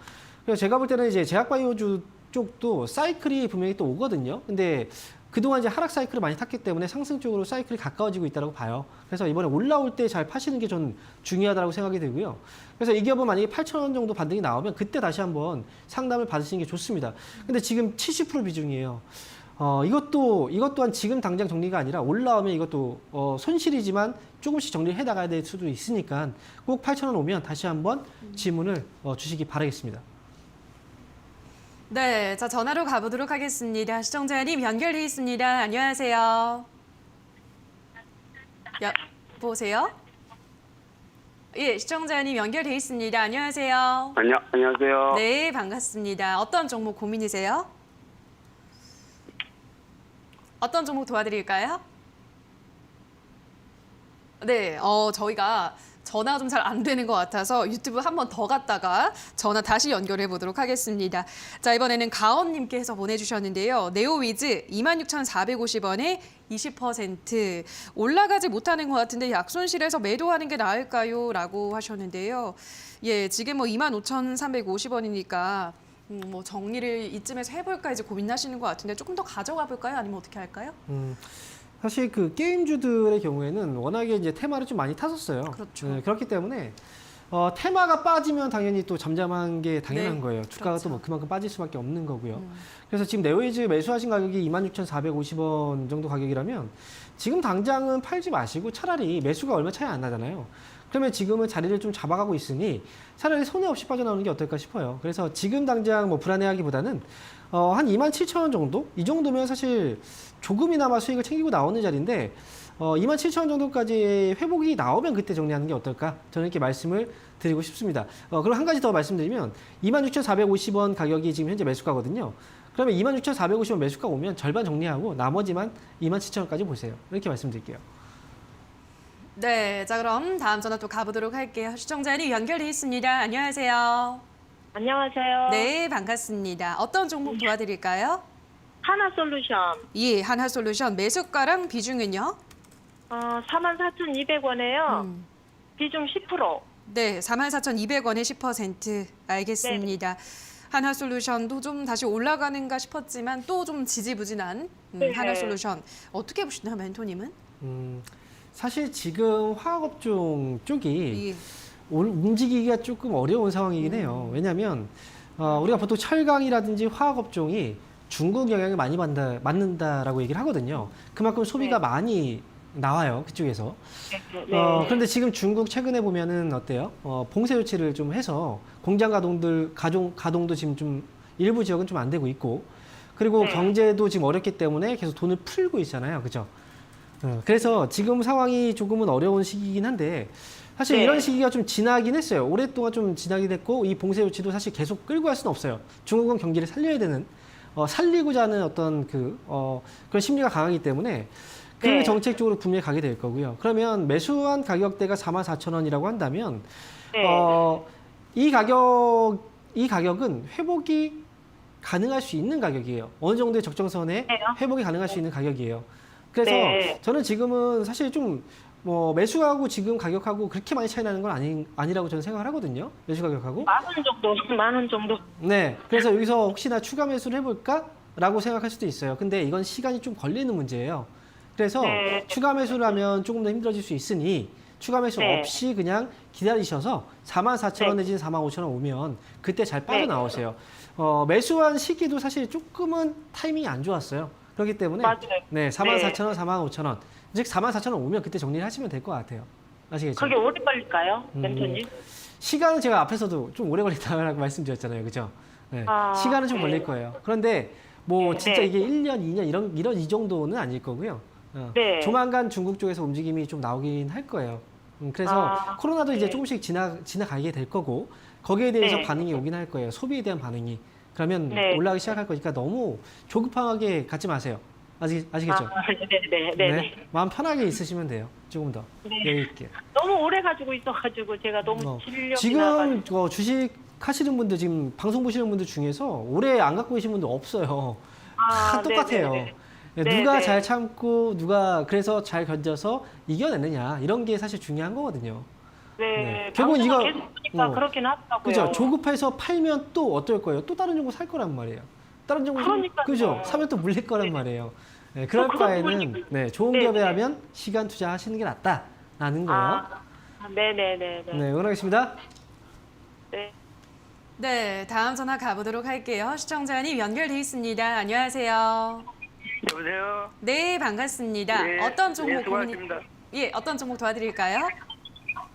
그래서 제가 볼 때는 이제 제약바이오주 쪽도 사이클이 분명히 또 오거든요. 근데 그동안 이제 하락 사이클을 많이 탔기 때문에 상승 쪽으로 사이클이 가까워지고 있다고 봐요. 그래서 이번에 올라올 때 잘 파시는 게 전 중요하다고 생각이 들고요. 그래서 이 기업은 만약에 8,000원 정도 반등이 나오면 그때 다시 한번 상담을 받으시는 게 좋습니다. 근데 지금 70% 비중이에요. 이것 또한 지금 당장 정리가 아니라 올라오면 이것도 손실이지만 조금씩 정리를 해 나가야 될 수도 있으니까 꼭 8,000원 오면 다시 한번 질문을 주시기 바라겠습니다. 네, 자 전화로 가보도록 하겠습니다. 시청자님 연결돼 있습니다. 안녕하세요. 보세요. 예, 시청자님 연결돼 있습니다. 안녕하세요. 안녕하세요. 네, 반갑습니다. 어떤 종목 고민이세요? 어떤 종목 도와드릴까요? 네, 저희가 전화가 좀 잘 안 되는 것 같아서 유튜브 한 번 더 갔다가 전화 다시 연결해 보도록 하겠습니다. 자, 이번에는 가온님께서 보내주셨는데요. 네오위즈 26,450원에 20% 올라가지 못하는 것 같은데 약손실에서 매도하는 게 나을까요? 라고 하셨는데요. 예, 지금 뭐 25,350원이니까 뭐 정리를 이쯤에서 해볼까 이제 고민하시는 것 같은데 조금 더 가져가 볼까요? 아니면 어떻게 할까요? 사실 그 게임주들의 경우에는 워낙에 이제 테마를 좀 많이 탔었어요. 그렇죠. 네, 그렇기 때문에 테마가 빠지면 당연히 또 잠잠한 게 당연한 네, 거예요. 주가가 그렇죠. 또 뭐 그만큼 빠질 수밖에 없는 거고요. 그래서 지금 네오위즈 매수하신 가격이 26,450원 정도 가격이라면 지금 당장은 팔지 마시고 차라리 매수가 얼마 차이 안 나잖아요. 그러면 지금은 자리를 좀 잡아가고 있으니 차라리 손해 없이 빠져나오는 게 어떨까 싶어요. 그래서 지금 당장 뭐 불안해하기보다는 한 27,000원 정도? 이 정도면 사실 조금이나마 수익을 챙기고 나오는 자리인데 27,000원 정도까지 회복이 나오면 그때 정리하는 게 어떨까? 저는 이렇게 말씀을 드리고 싶습니다. 그리고 한 가지 더 말씀드리면 26,450원 가격이 지금 현재 매수가거든요. 그러면 26,450원 매수가 오면 절반 정리하고 나머지만 27,000원까지 보세요. 이렇게 말씀드릴게요. 네, 자 그럼 다음 전화 또 가보도록 할게요. 시청자님 연결돼 있습니다. 안녕하세요. 안녕하세요. 네, 반갑습니다. 어떤 종목 도와드릴까요? 하나솔루션 예, 하나솔루션 매수가랑 비중은요? 44,200원에요. 비중 10%. 네, 44,200원에 10% 알겠습니다. 하나솔루션도 좀 다시 올라가는가 싶었지만 또 좀 지지부진한 네. 하나솔루션 어떻게 보시나요, 멘토님은? 사실 지금 화학업종 쪽이 예. 움직이기가 조금 어려운 상황이긴 해요. 왜냐하면 우리가 보통 철강이라든지 화학업종이 중국 영향을 많이 받는다라고 얘기를 하거든요. 그만큼 소비가 많이 나와요, 그쪽에서. 그런데 지금 중국 최근에 보면은 어때요? 봉쇄 조치를 좀 해서 공장 가동도 지금 좀 일부 지역은 좀 안 되고 있고, 그리고 경제도 지금 어렵기 때문에 계속 돈을 풀고 있잖아요, 그죠? 그래서 지금 상황이 조금은 어려운 시기이긴 한데 사실 이런 시기가 좀 지나긴 했어요. 오랫동안 좀 지나긴 했고 이 봉쇄 조치도 사실 계속 끌고 갈 수는 없어요. 중국은 경기를 살려야 되는 살리고자 하는 어떤 그런 심리가 강하기 때문에 그 정책 쪽으로 분명히 가게 될 거고요. 그러면 매수한 가격대가 44,000원이라고 한다면 이 가격은 회복이 가능할 수 있는 가격이에요. 어느 정도의 적정선에 회복이 가능할 수 있는 가격이에요. 그래서 저는 지금은 사실 좀 매수하고 지금 가격하고 그렇게 많이 차이 나는 건 아니라고 저는 생각을 하거든요. 매수 가격하고. 만 원 정도. 네. 그래서 여기서 혹시나 추가 매수를 해볼까라고 생각할 수도 있어요. 근데 이건 시간이 좀 걸리는 문제예요. 그래서 추가 매수를 하면 조금 더 힘들어질 수 있으니 추가 매수 없이 그냥 기다리셔서 44,000원 내지는 45,000원 오면 그때 잘 빠져나오세요. 매수한 시기도 사실 조금은 타이밍이 안 좋았어요. 그렇기 때문에 네, 44,000원, 45,000원. 즉 44,000원 오면 그때 정리를 하시면 될 것 같아요. 아시겠죠? 그게 오래 걸릴까요, 멘토님? 시간은 제가 앞에서도 좀 오래 걸린다고 말씀드렸잖아요. 그죠? 네. 시간은 좀 걸릴 거예요. 그런데 진짜 이게 1년, 2년 이 정도는 아닐 거고요. 조만간 중국 쪽에서 움직임이 좀 나오긴 할 거예요. 그래서 코로나도 이제 조금씩 지나가게 될 거고 거기에 대해서 반응이 오긴 할 거예요. 소비에 대한 반응이. 그러면 올라가기 시작할 거니까 너무 조급하게 갖지 마세요. 아시겠죠? 네. 마음 편하게 있으시면 돼요. 조금 더 여유 있게. 너무 오래 가지고 있어가지고 제가 너무 질력이 지금 주식 하시는 분들 지금 방송 보시는 분들 중에서 오래 안 갖고 계신 분들 없어요. 다 똑같아요. 누가 잘 참고 누가 그래서 잘 견뎌서 이겨내느냐 이런 게 사실 중요한 거거든요. 결국은 이거 계속 보니까 그렇긴 하더라고요. 그죠? 조급해서 팔면 또 어떨 거예요? 또 다른 종목 살 거란 말이에요. 다른 종목 그죠? 사면 또 물릴 거란 말이에요. 그럴 바에는 좋은 기업에 하면 시간 투자하시는 게 낫다라는 거예요. 네네네. 네, 응원하겠습니다. 네, 다음 전화 가보도록 할게요. 시청자님 연결돼 있습니다. 안녕하세요. 여보세요? 네, 반갑습니다. 어떤 종목 수고하셨습니다. 어떤 종목 도와드릴까요?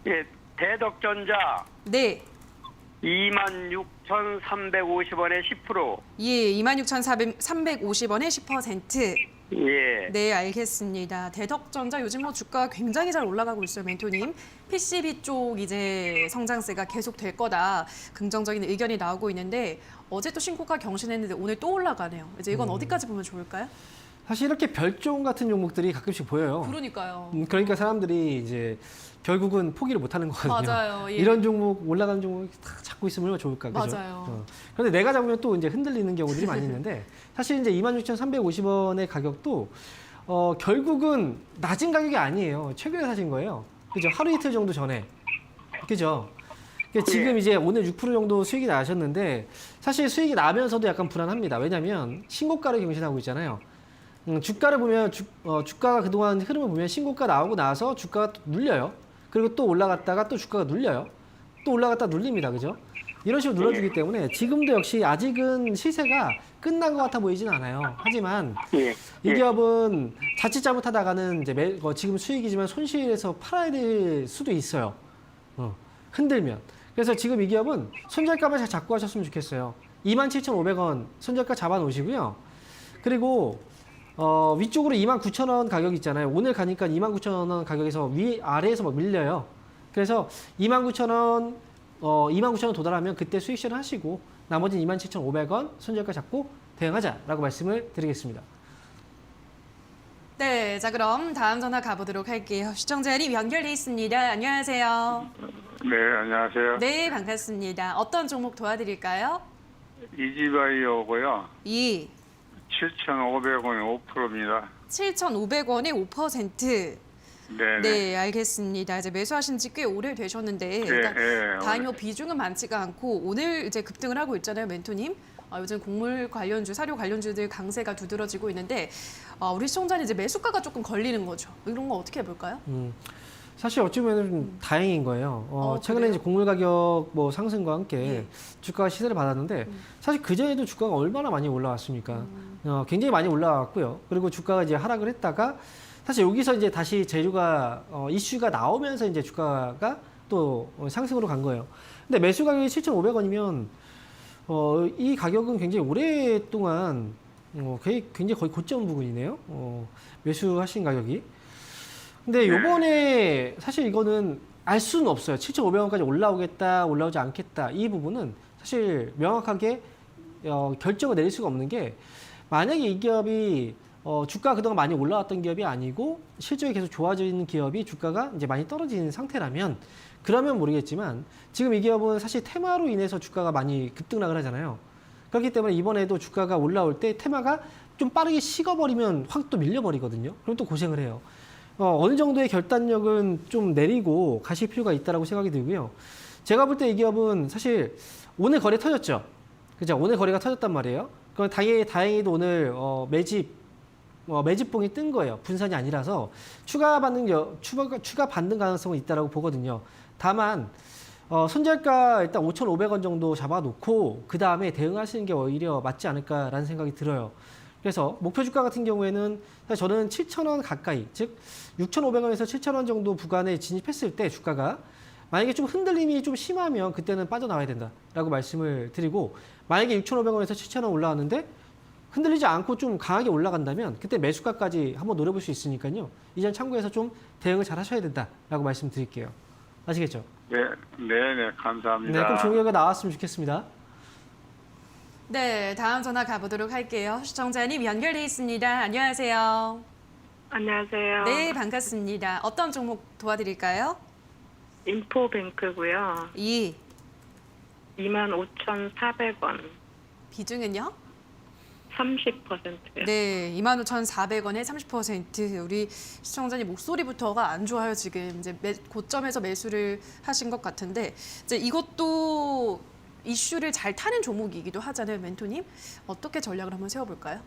예, 대덕전자 네. 26,350원에 10%. 예, 26,350원에 10%. 예. 네, 알겠습니다. 대덕전자 요즘 주가 굉장히 잘 올라가고 있어요, 멘토님. PCB 쪽 이제 성장세가 계속 될 거다. 긍정적인 의견이 나오고 있는데 어제 또 신고가 경신했는데 오늘 또 올라가네요. 이제 이건 어디까지 보면 좋을까요? 사실 이렇게 별종 같은 종목들이 가끔씩 보여요. 그러니까요. 그러니까 사람들이 이제 결국은 포기를 못하는 거거든요. 맞아요. 예. 이런 종목 올라가는 종목 다 잡고 있으면 얼마나 좋을까, 그죠? 맞아요. 그런데 내가 잡으면 또 이제 흔들리는 경우들이 많이 있는데 사실 이제 26,350원의 가격도 결국은 낮은 가격이 아니에요. 최근에 사신 거예요. 그죠? 하루 이틀 정도 전에, 그죠? 지금 이제 오늘 6% 정도 수익이 나셨는데 사실 수익이 나면서도 약간 불안합니다. 왜냐하면 신고가를 경신하고 있잖아요. 주가를 보면 주가가 그동안 흐름을 보면 신고가 나오고 나서 주가가 또 눌려요. 그리고 또 올라갔다가 또 주가가 눌려요. 또 올라갔다 눌립니다. 그죠? 이런 식으로 눌러주기 때문에 지금도 역시 아직은 시세가 끝난 것 같아 보이진 않아요. 하지만 이 기업은 자칫 잘못하다가는 이제 지금 수익이지만 손실해서 팔아야 될 수도 있어요. 흔들면. 그래서 지금 이 기업은 손절가만 잘 잡고 하셨으면 좋겠어요. 27,500원 손절가 잡아 놓으시고요. 그리고 위쪽으로 29,000원 가격 있잖아요. 오늘 가니까 29,000원 가격에서 아래에서 막 밀려요. 그래서 29,000원 도달하면 그때 수익 실현 하시고 나머지는 27,500원 손절가 잡고 대응하자라고 말씀을 드리겠습니다. 네, 자 그럼 다음 전화 가보도록 할게요. 시청자님 연결돼 있습니다. 안녕하세요. 네, 안녕하세요. 네, 반갑습니다. 어떤 종목 도와드릴까요? 이지바이오고요. 2, 7,500원에 5%입니다. 7,500원에 5%. 네, 네, 알겠습니다. 이제 매수하신 지 꽤 오래 되셨는데 일단 네, 다행히 뭐 비중은 많지가 않고 오늘 이제 급등을 하고 있잖아요, 멘토님. 요즘 곡물 관련주, 사료 관련주들 강세가 두드러지고 있는데 우리 시청자는 이제 매수가가 조금 걸리는 거죠. 이런 거 어떻게 해볼까요? 사실 어찌 보면 좀 다행인 거예요. 최근에 그래요? 이제 곡물 가격 뭐 상승과 함께 예. 주가가 시세를 받았는데 사실 그 전에도 주가가 얼마나 많이 올라왔습니까? 굉장히 많이 올라왔고요. 그리고 주가가 이제 하락을 했다가 사실 여기서 이제 다시 재료가 이슈가 나오면서 이제 주가가 또 상승으로 간 거예요. 근데 매수 가격이 7,500원이면 이 가격은 굉장히 오랫동안 굉장히 거의 고점 부근이네요. 매수하신 가격이. 근데 요번에 사실 이거는 알 수는 없어요. 7,500원까지 올라오겠다, 올라오지 않겠다. 이 부분은 사실 명확하게 결정을 내릴 수가 없는 게 만약에 이 기업이 주가가 그동안 많이 올라왔던 기업이 아니고 실적이 계속 좋아지는 기업이 주가가 이제 많이 떨어지는 상태라면 그러면 모르겠지만 지금 이 기업은 사실 테마로 인해서 주가가 많이 급등락을 하잖아요. 그렇기 때문에 이번에도 주가가 올라올 때 테마가 좀 빠르게 식어버리면 확 또 밀려버리거든요. 그럼 또 고생을 해요. 어느 정도의 결단력은 좀 내리고 가실 필요가 있다고 생각이 들고요. 제가 볼 때 이 기업은 사실 오늘 거래 터졌죠. 그죠? 오늘 거래가 터졌단 말이에요. 그럼 다행히도 오늘 매집봉이 뜬 거예요. 분산이 아니라서 추가 반등 가능성은 있다고 보거든요. 다만 손절가 일단 5,500원 정도 잡아놓고 그 다음에 대응하시는 게 오히려 맞지 않을까라는 생각이 들어요. 그래서 목표 주가 같은 경우에는 사실 저는 7,000원 가까이, 즉 6,500원에서 7,000원 정도 구간에 진입했을 때 주가가 만약에 좀 흔들림이 좀 심하면 그때는 빠져나와야 된다라고 말씀을 드리고 만약에 6,500원에서 7,000원 올라왔는데 흔들리지 않고 좀 강하게 올라간다면 그때 매수가까지 한번 노려볼 수 있으니까요. 이 점 참고해서 좀 대응을 잘 하셔야 된다라고 말씀드릴게요. 아시겠죠? 네, 감사합니다. 네, 그럼 좋은 결과 나왔으면 좋겠습니다. 네, 다음 전화 가보도록 할게요. 시청자님 연결돼 있습니다. 안녕하세요. 안녕하세요. 네, 반갑습니다. 어떤 종목 도와드릴까요? 인포뱅크고요. 2, 25,400원. 비중은요? 30%요. 네, 25,400원에 30%. 우리 시청자님 목소리부터가 안 좋아요, 지금. 이제 고점에서 매수를 하신 것 같은데, 이제 이것도 이슈를 잘 타는 종목이기도 하잖아요, 멘토님. 어떻게 전략을 한번 세워볼까요?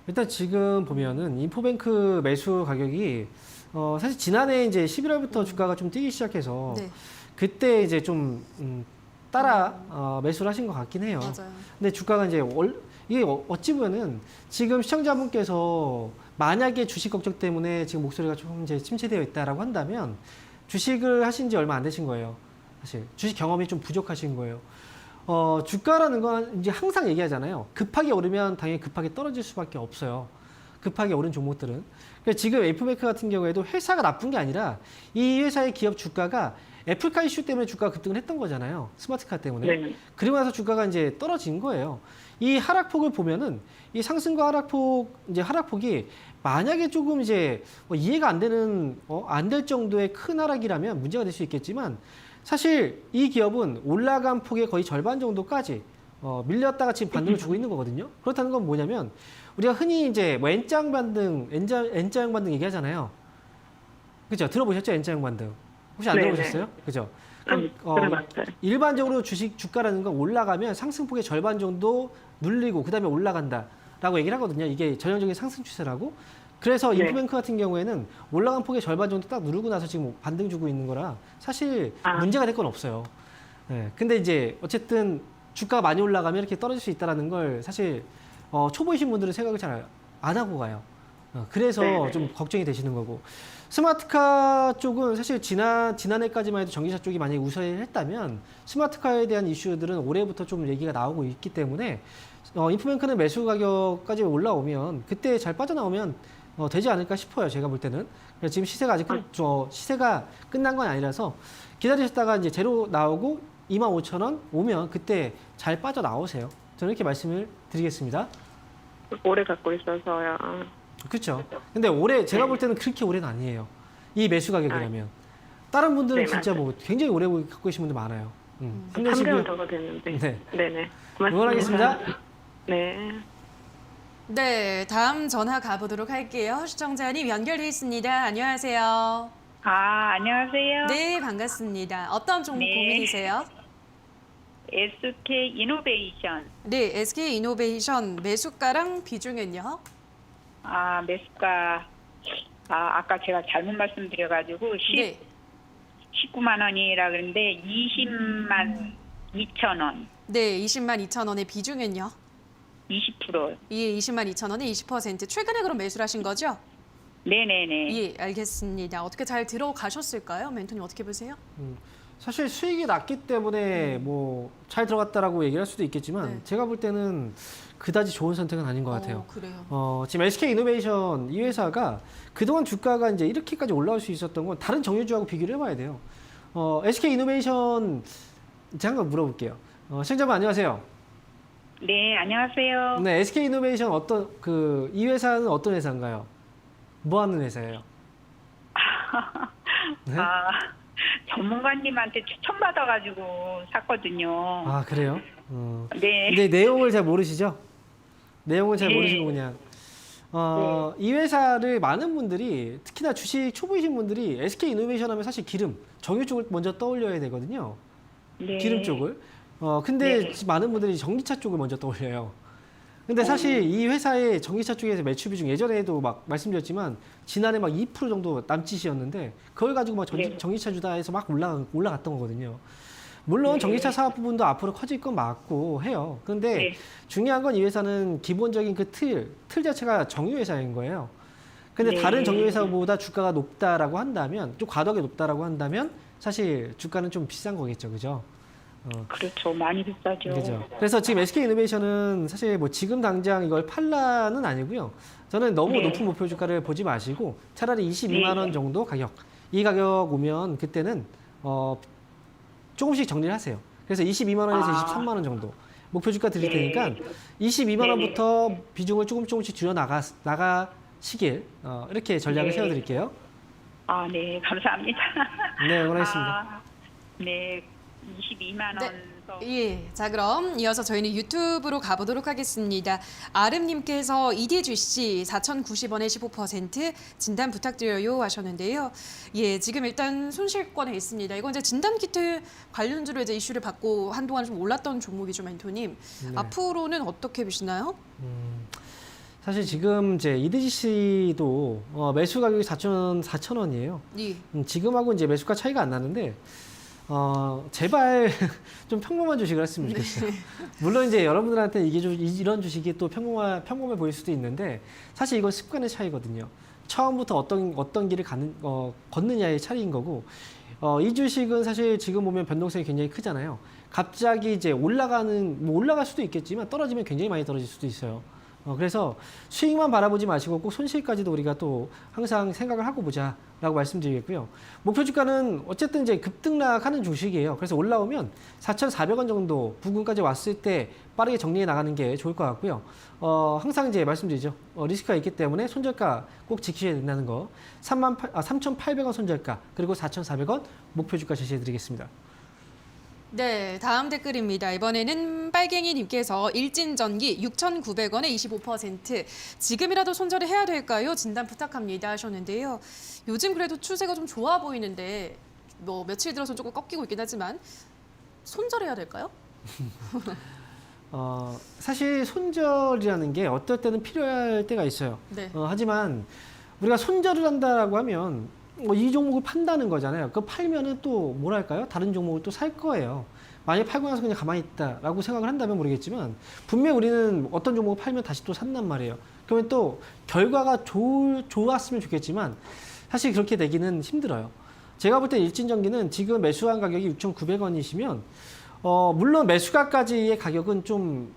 일단 지금 보면은 인포뱅크 매수 가격이 사실 지난해 이제 11월부터 주가가 좀 뛰기 시작해서 네, 그때 이제 좀 따라 매수를 하신 것 같긴 해요. 맞아요. 근데 주가가 이제 이게 어찌 보면은 지금 시청자분께서 만약에 주식 걱정 때문에 지금 목소리가 좀 이제 침체되어 있다라고 한다면 주식을 하신 지 얼마 안 되신 거예요. 사실 주식 경험이 좀 부족하신 거예요. 주가라는 건 이제 항상 얘기하잖아요. 급하게 오르면 당연히 급하게 떨어질 수밖에 없어요. 급하게 오른 종목들은. 그래서 지금 F뱅크 같은 경우에도 회사가 나쁜 게 아니라 이 회사의 기업 주가가 애플카 이슈 때문에 주가가 급등을 했던 거잖아요. 스마트카 때문에. 네. 그리고 나서 주가가 이제 떨어진 거예요. 이 하락폭을 보면은 이 상승과 하락폭이 만약에 조금 이제 이해가 안 되는 안 될 정도의 큰 하락이라면 문제가 될 수 있겠지만 사실 이 기업은 올라간 폭의 거의 절반 정도까지 밀렸다가 지금 반등을 주고 있는 거거든요. 그렇다는 건 뭐냐면 우리가 흔히 이제 뭐 N자형 반등 얘기하잖아요. 그죠? 들어보셨죠? N자형 반등. 혹시 안 네네. 들어보셨어요? 그죠? 들어봤어요. 일반적으로 주가라는 건 올라가면 상승폭의 절반 정도 눌리고 그다음에 올라간다라고 얘기를 하거든요. 이게 전형적인 상승 추세라고. 그래서 네. 인포뱅크 같은 경우에는 올라간 폭의 절반 정도 딱 누르고 나서 지금 반등 주고 있는 거라 사실 문제가 될 건 없어요. 네. 근데 이제 어쨌든 주가가 많이 올라가면 이렇게 떨어질 수 있다는 걸 사실 초보이신 분들은 생각을 잘 안 하고 가요. 그래서 네. 좀 걱정이 되시는 거고. 스마트카 쪽은 사실 지난해까지만 해도 전기차 쪽이 만약에 우세를 했다면 스마트카에 대한 이슈들은 올해부터 좀 얘기가 나오고 있기 때문에 인포뱅크는 매수 가격까지 올라오면 그때 잘 빠져나오면 되지 않을까 싶어요. 제가 볼 때는. 그래서 지금 시세가 아직 시세가 끝난 건 아니라서 기다리셨다가 이제 제로 나오고 25,000원 오면 그때 잘 빠져나오세요. 저는 이렇게 말씀을 드리겠습니다. 오래 갖고 있어서요. 그렇죠. 근데 올해 제가 볼 때는 그렇게 오래는 아니에요. 이 매수 가격이라면. 다른 분들은 네, 진짜 맞아요. 뭐 굉장히 오래 갖고 계신 분들 많아요. 3개월 더 됐는데. 네. 네네. 응원하겠습니다. 네. 네, 다음 전화 가보도록 할게요. 시청자님 연결돼 있습니다. 안녕하세요. 안녕하세요. 네, 반갑습니다. 어떤 종목 네. 고민이세요? SK 이노베이션. 네, SK 이노베이션 매수가랑 비중은요? 매수가 아까 제가 잘못 말씀드려가지고 네, 19만 원이라 그랬는데 20만 2천 원, 네, 20만 2천 원의 비중은요? 20%. 예, 20만 2천 원에 20%. 최근에 그럼 매수를 하신 거죠? 네네네. 예, 알겠습니다. 어떻게 잘 들어가셨을까요? 멘토님 어떻게 보세요? 사실 수익이 낮기 때문에 뭐 잘 들어갔다라고 얘기를 할 수도 있겠지만 네. 제가 볼 때는 그다지 좋은 선택은 아닌 것 같아요. 그래요. 지금 SK 이노베이션 이 회사가 그동안 주가가 이제 이렇게까지 올라올 수 있었던 건 다른 정유주하고 비교를 해봐야 돼요. SK 이노베이션 제가 한번 물어볼게요. 시청자분 안녕하세요. 네, 안녕하세요. 네, SK 이노베이션 이 회사는 어떤 회사인가요? 뭐 하는 회사예요? 네? 전문가님한테 추천받아가지고 샀거든요. 아, 그래요? 네. 근데 내용을 잘 모르시죠? 내용을 잘 네. 모르시고 그냥 이 회사를 많은 분들이 특히나 주식 초보이신 분들이 SK 이노베이션 하면 사실 기름, 정유 쪽을 먼저 떠올려야 되거든요. 네. 기름 쪽을. 근데 네. 많은 분들이 전기차 쪽을 먼저 떠올려요. 근데 사실 이 회사의 전기차 쪽에서 매출 비중 예전에도 막 말씀드렸지만 지난해 막 2% 정도 남짓이었는데 그걸 가지고 막 네. 전기차 주다 해서 막 올라갔던 거거든요. 물론 전기차 사업 부분도 앞으로 커질 건 맞고 해요. 그런데 네. 중요한 건 이 회사는 기본적인 그 틀 자체가 정유 회사인 거예요. 근데 네. 다른 정유 회사보다 주가가 높다라고 한다면 좀 과도하게 높다라고 한다면 사실 주가는 좀 비싼 거겠죠. 그죠? 그렇죠. 많이 비싸죠. 그죠. 그래서 지금 SK 이노베이션은 사실 뭐 지금 당장 이걸 팔라는 아니고요. 저는 너무 네. 높은 목표 주가를 보지 마시고 차라리 22만 원 네. 정도 가격. 이 가격 오면 그때는 조금씩 정리를 하세요. 그래서 22만 원에서 23만 원 정도 목표 주가 드릴 네. 테니까 22만 원부터 비중을 조금씩 줄여 나가시길 이렇게 전략을 네. 세워드릴게요. 네, 감사합니다. 네, 응원하겠습니다. 네, 22만 네. 원. 예, 자 그럼 이어서 저희는 유튜브로 가보도록 하겠습니다. 아름님께서 EDGC 4,090원에 15% 진단 부탁드려요 하셨는데요. 예, 지금 일단 손실권에 있습니다. 이건 이제 진단 키트 관련주로 이제 이슈를 받고 한동안 좀 올랐던 종목이죠, 멘토님. 네. 앞으로는 어떻게 보시나요? 사실 지금 이제 EDGC도 매수 가격이 4,000원이에요. 예. 지금하고 이제 매수가 차이가 안 나는데 제발 좀 평범한 주식을 했으면 좋겠어요. 물론 이제 여러분들한테 이런 주식이 또 평범해 보일 수도 있는데 사실 이건 습관의 차이거든요. 처음부터 어떤 길을 걷느냐의 차이인 거고 이 주식은 사실 지금 보면 변동성이 굉장히 크잖아요. 갑자기 이제 올라갈 수도 있겠지만 떨어지면 굉장히 많이 떨어질 수도 있어요. 그래서 수익만 바라보지 마시고 꼭 손실까지도 우리가 또 항상 생각을 하고 보자라고 말씀드리겠고요. 목표 주가는 어쨌든 이제 급등락하는 주식이에요. 그래서 올라오면 4,400원 정도 부근까지 왔을 때 빠르게 정리해 나가는 게 좋을 것 같고요. 항상 이제 말씀드리죠. 리스크가 있기 때문에 손절가 꼭 지키셔야 된다는 거. 3,800원 손절가 그리고 4,400원 목표 주가 제시해 드리겠습니다. 네, 다음 댓글입니다. 이번에는 빨갱이님께서 일진전기 6,900원에 25% 지금이라도 손절을 해야 될까요? 진단 부탁합니다 하셨는데요. 요즘 그래도 추세가 좀 좋아 보이는데 뭐 며칠 들어서 조금 꺾이고 있긴 하지만 손절해야 될까요? 사실 손절이라는 게 어떨 때는 필요할 때가 있어요. 네. 하지만 우리가 손절을 한다라고 하면 이 종목을 판다는 거잖아요. 그 팔면은 또 뭐랄까요? 다른 종목을 또 살 거예요. 만약에 팔고 나서 그냥 가만히 있다라고 생각을 한다면 모르겠지만 분명히 우리는 어떤 종목을 팔면 다시 또 산단 말이에요. 그러면 또 결과가 좋았으면 좋겠지만 사실 그렇게 되기는 힘들어요. 제가 볼 때 일진전기는 지금 매수한 가격이 6,900원이시면 물론 매수가까지의 가격은 좀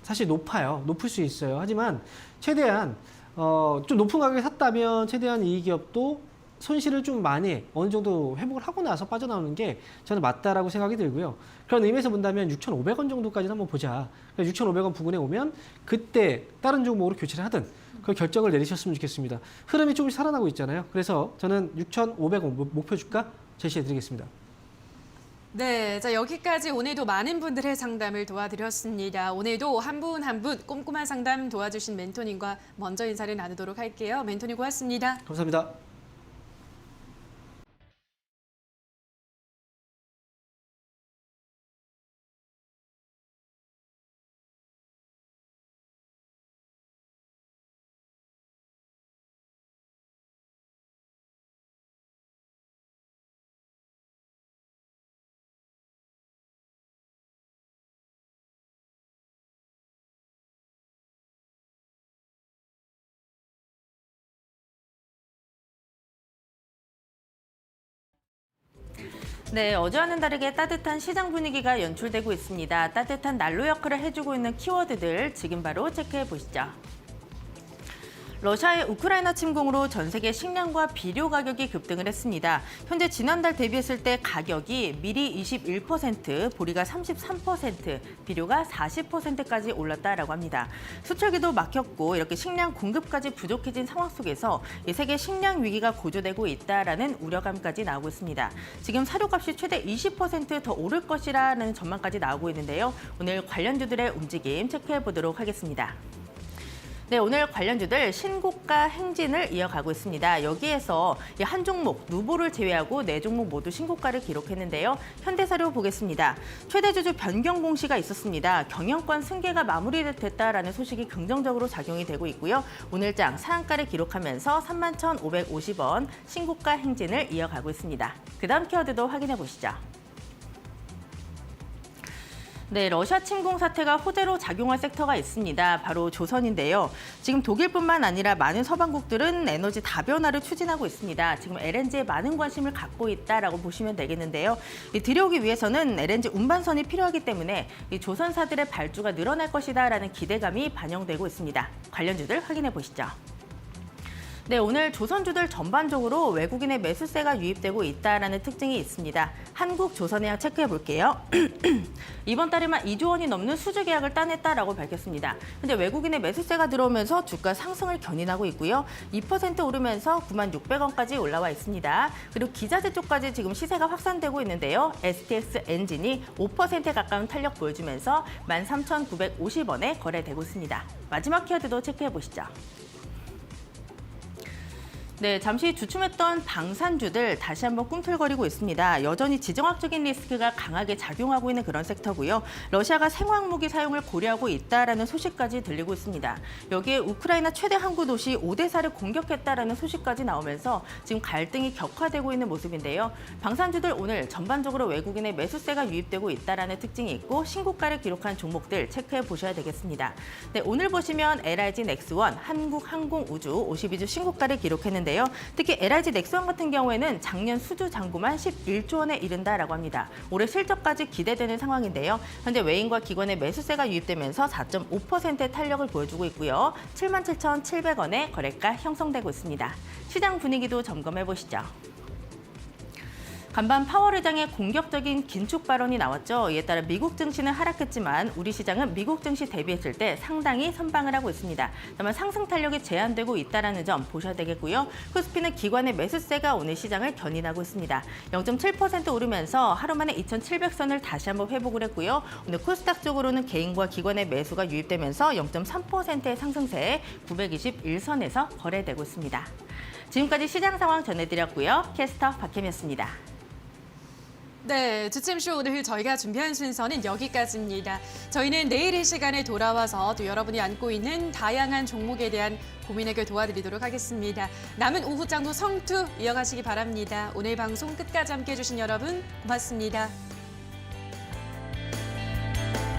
사실 높을 수 있어요. 하지만 최대한 좀 높은 가격에 샀다면 최대한 이 기업도 손실을 좀 많이 어느 정도 회복을 하고 나서 빠져나오는 게 저는 맞다라고 생각이 들고요. 그런 의미에서 본다면 6,500원 정도까지는 한번 보자. 6,500원 부근에 오면 그때 다른 종목으로 교체를 하든 그 결정을 내리셨으면 좋겠습니다. 흐름이 조금씩 살아나고 있잖아요. 그래서 저는 6,500원 목표 주가 제시해드리겠습니다. 네, 자 여기까지 오늘도 많은 분들의 상담을 도와드렸습니다. 오늘도 한 분 한 분 꼼꼼한 상담 도와주신 멘토님과 먼저 인사를 나누도록 할게요. 멘토님 고맙습니다. 감사합니다. 네, 어제와는 다르게 따뜻한 시장 분위기가 연출되고 있습니다. 따뜻한 난로 역할을 해주고 있는 키워드들 지금 바로 체크해 보시죠. 러시아의 우크라이나 침공으로 전 세계 식량과 비료 가격이 급등을 했습니다. 현재 지난달 대비했을 때 가격이 밀이 21%, 보리가 33%, 비료가 40%까지 올랐다라고 합니다. 수출기도 막혔고 이렇게 식량 공급까지 부족해진 상황 속에서 이 세계 식량 위기가 고조되고 있다라는 우려감까지 나오고 있습니다. 지금 사료값이 최대 20% 더 오를 것이라는 전망까지 나오고 있는데요. 오늘 관련주들의 움직임 체크해 보도록 하겠습니다. 네, 오늘 관련주들 신고가 행진을 이어가고 있습니다. 여기에서 한 종목, 누보를 제외하고 4종목 모두 신고가를 기록했는데요. 현대사료 보겠습니다. 최대 주주 변경 공시가 있었습니다. 경영권 승계가 마무리됐다라는 소식이 긍정적으로 작용이 되고 있고요. 오늘장 상한가를 기록하면서 31,550원 신고가 행진을 이어가고 있습니다. 그 다음 키워드도 확인해 보시죠. 네, 러시아 침공 사태가 호재로 작용할 섹터가 있습니다. 바로 조선인데요. 지금 독일뿐만 아니라 많은 서방국들은 에너지 다변화를 추진하고 있습니다. 지금 LNG에 많은 관심을 갖고 있다라고 보시면 되겠는데요. 들여오기 위해서는 LNG 운반선이 필요하기 때문에 이 조선사들의 발주가 늘어날 것이다라는 기대감이 반영되고 있습니다. 관련주들 확인해 보시죠. 네, 오늘 조선주들 전반적으로 외국인의 매수세가 유입되고 있다는 특징이 있습니다. 한국조선해양 체크해 볼게요. 이번 달에만 2조 원이 넘는 수주 계약을 따냈다라고 밝혔습니다. 현재 외국인의 매수세가 들어오면서 주가 상승을 견인하고 있고요. 2% 오르면서 96,600원까지 올라와 있습니다. 그리고 기자재 쪽까지 지금 시세가 확산되고 있는데요. STX 엔진이 5%에 가까운 탄력 보여주면서 13,950원에 거래되고 있습니다. 마지막 키워드도 체크해 보시죠. 네, 잠시 주춤했던 방산주들 다시 한번 꿈틀거리고 있습니다. 여전히 지정학적인 리스크가 강하게 작용하고 있는 그런 섹터고요. 러시아가 생화학무기 사용을 고려하고 있다라는 소식까지 들리고 있습니다. 여기에 우크라이나 최대 항구 도시 오데사를 공격했다라는 소식까지 나오면서 지금 갈등이 격화되고 있는 모습인데요. 방산주들 오늘 전반적으로 외국인의 매수세가 유입되고 있다라는 특징이 있고 신고가를 기록한 종목들 체크해 보셔야 되겠습니다. 네, 오늘 보시면 LIG 넥스원, 한국항공우주 52주 신고가를 기록했는데요. 특히 LIG 넥스원 같은 경우에는 작년 수주 잔고만 11조 원에 이른다라고 합니다. 올해 실적까지 기대되는 상황인데요. 현재 외인과 기관의 매수세가 유입되면서 4.5%의 탄력을 보여주고 있고요. 77,700원에 거래가 형성되고 있습니다. 시장 분위기도 점검해 보시죠. 간밤 파월 의장의 공격적인 긴축 발언이 나왔죠. 이에 따라 미국 증시는 하락했지만 우리 시장은 미국 증시 대비했을 때 상당히 선방을 하고 있습니다. 다만 상승 탄력이 제한되고 있다는 점 보셔야 되겠고요. 코스피는 기관의 매수세가 오늘 시장을 견인하고 있습니다. 0.7% 오르면서 하루 만에 2,700선을 다시 한번 회복을 했고요. 오늘 코스닥 쪽으로는 개인과 기관의 매수가 유입되면서 0.3%의 상승세에 921선에서 거래되고 있습니다. 지금까지 시장 상황 전해드렸고요. 캐스터 박혜미였습니다. 네, 주침쇼 오늘 저희가 준비한 순서는 여기까지입니다. 저희는 내일 이 시간에 돌아와서 또 여러분이 안고 있는 다양한 종목에 대한 고민 해결 도와드리도록 하겠습니다. 남은 오후장도 성투 이어가시기 바랍니다. 오늘 방송 끝까지 함께해 주신 여러분 고맙습니다.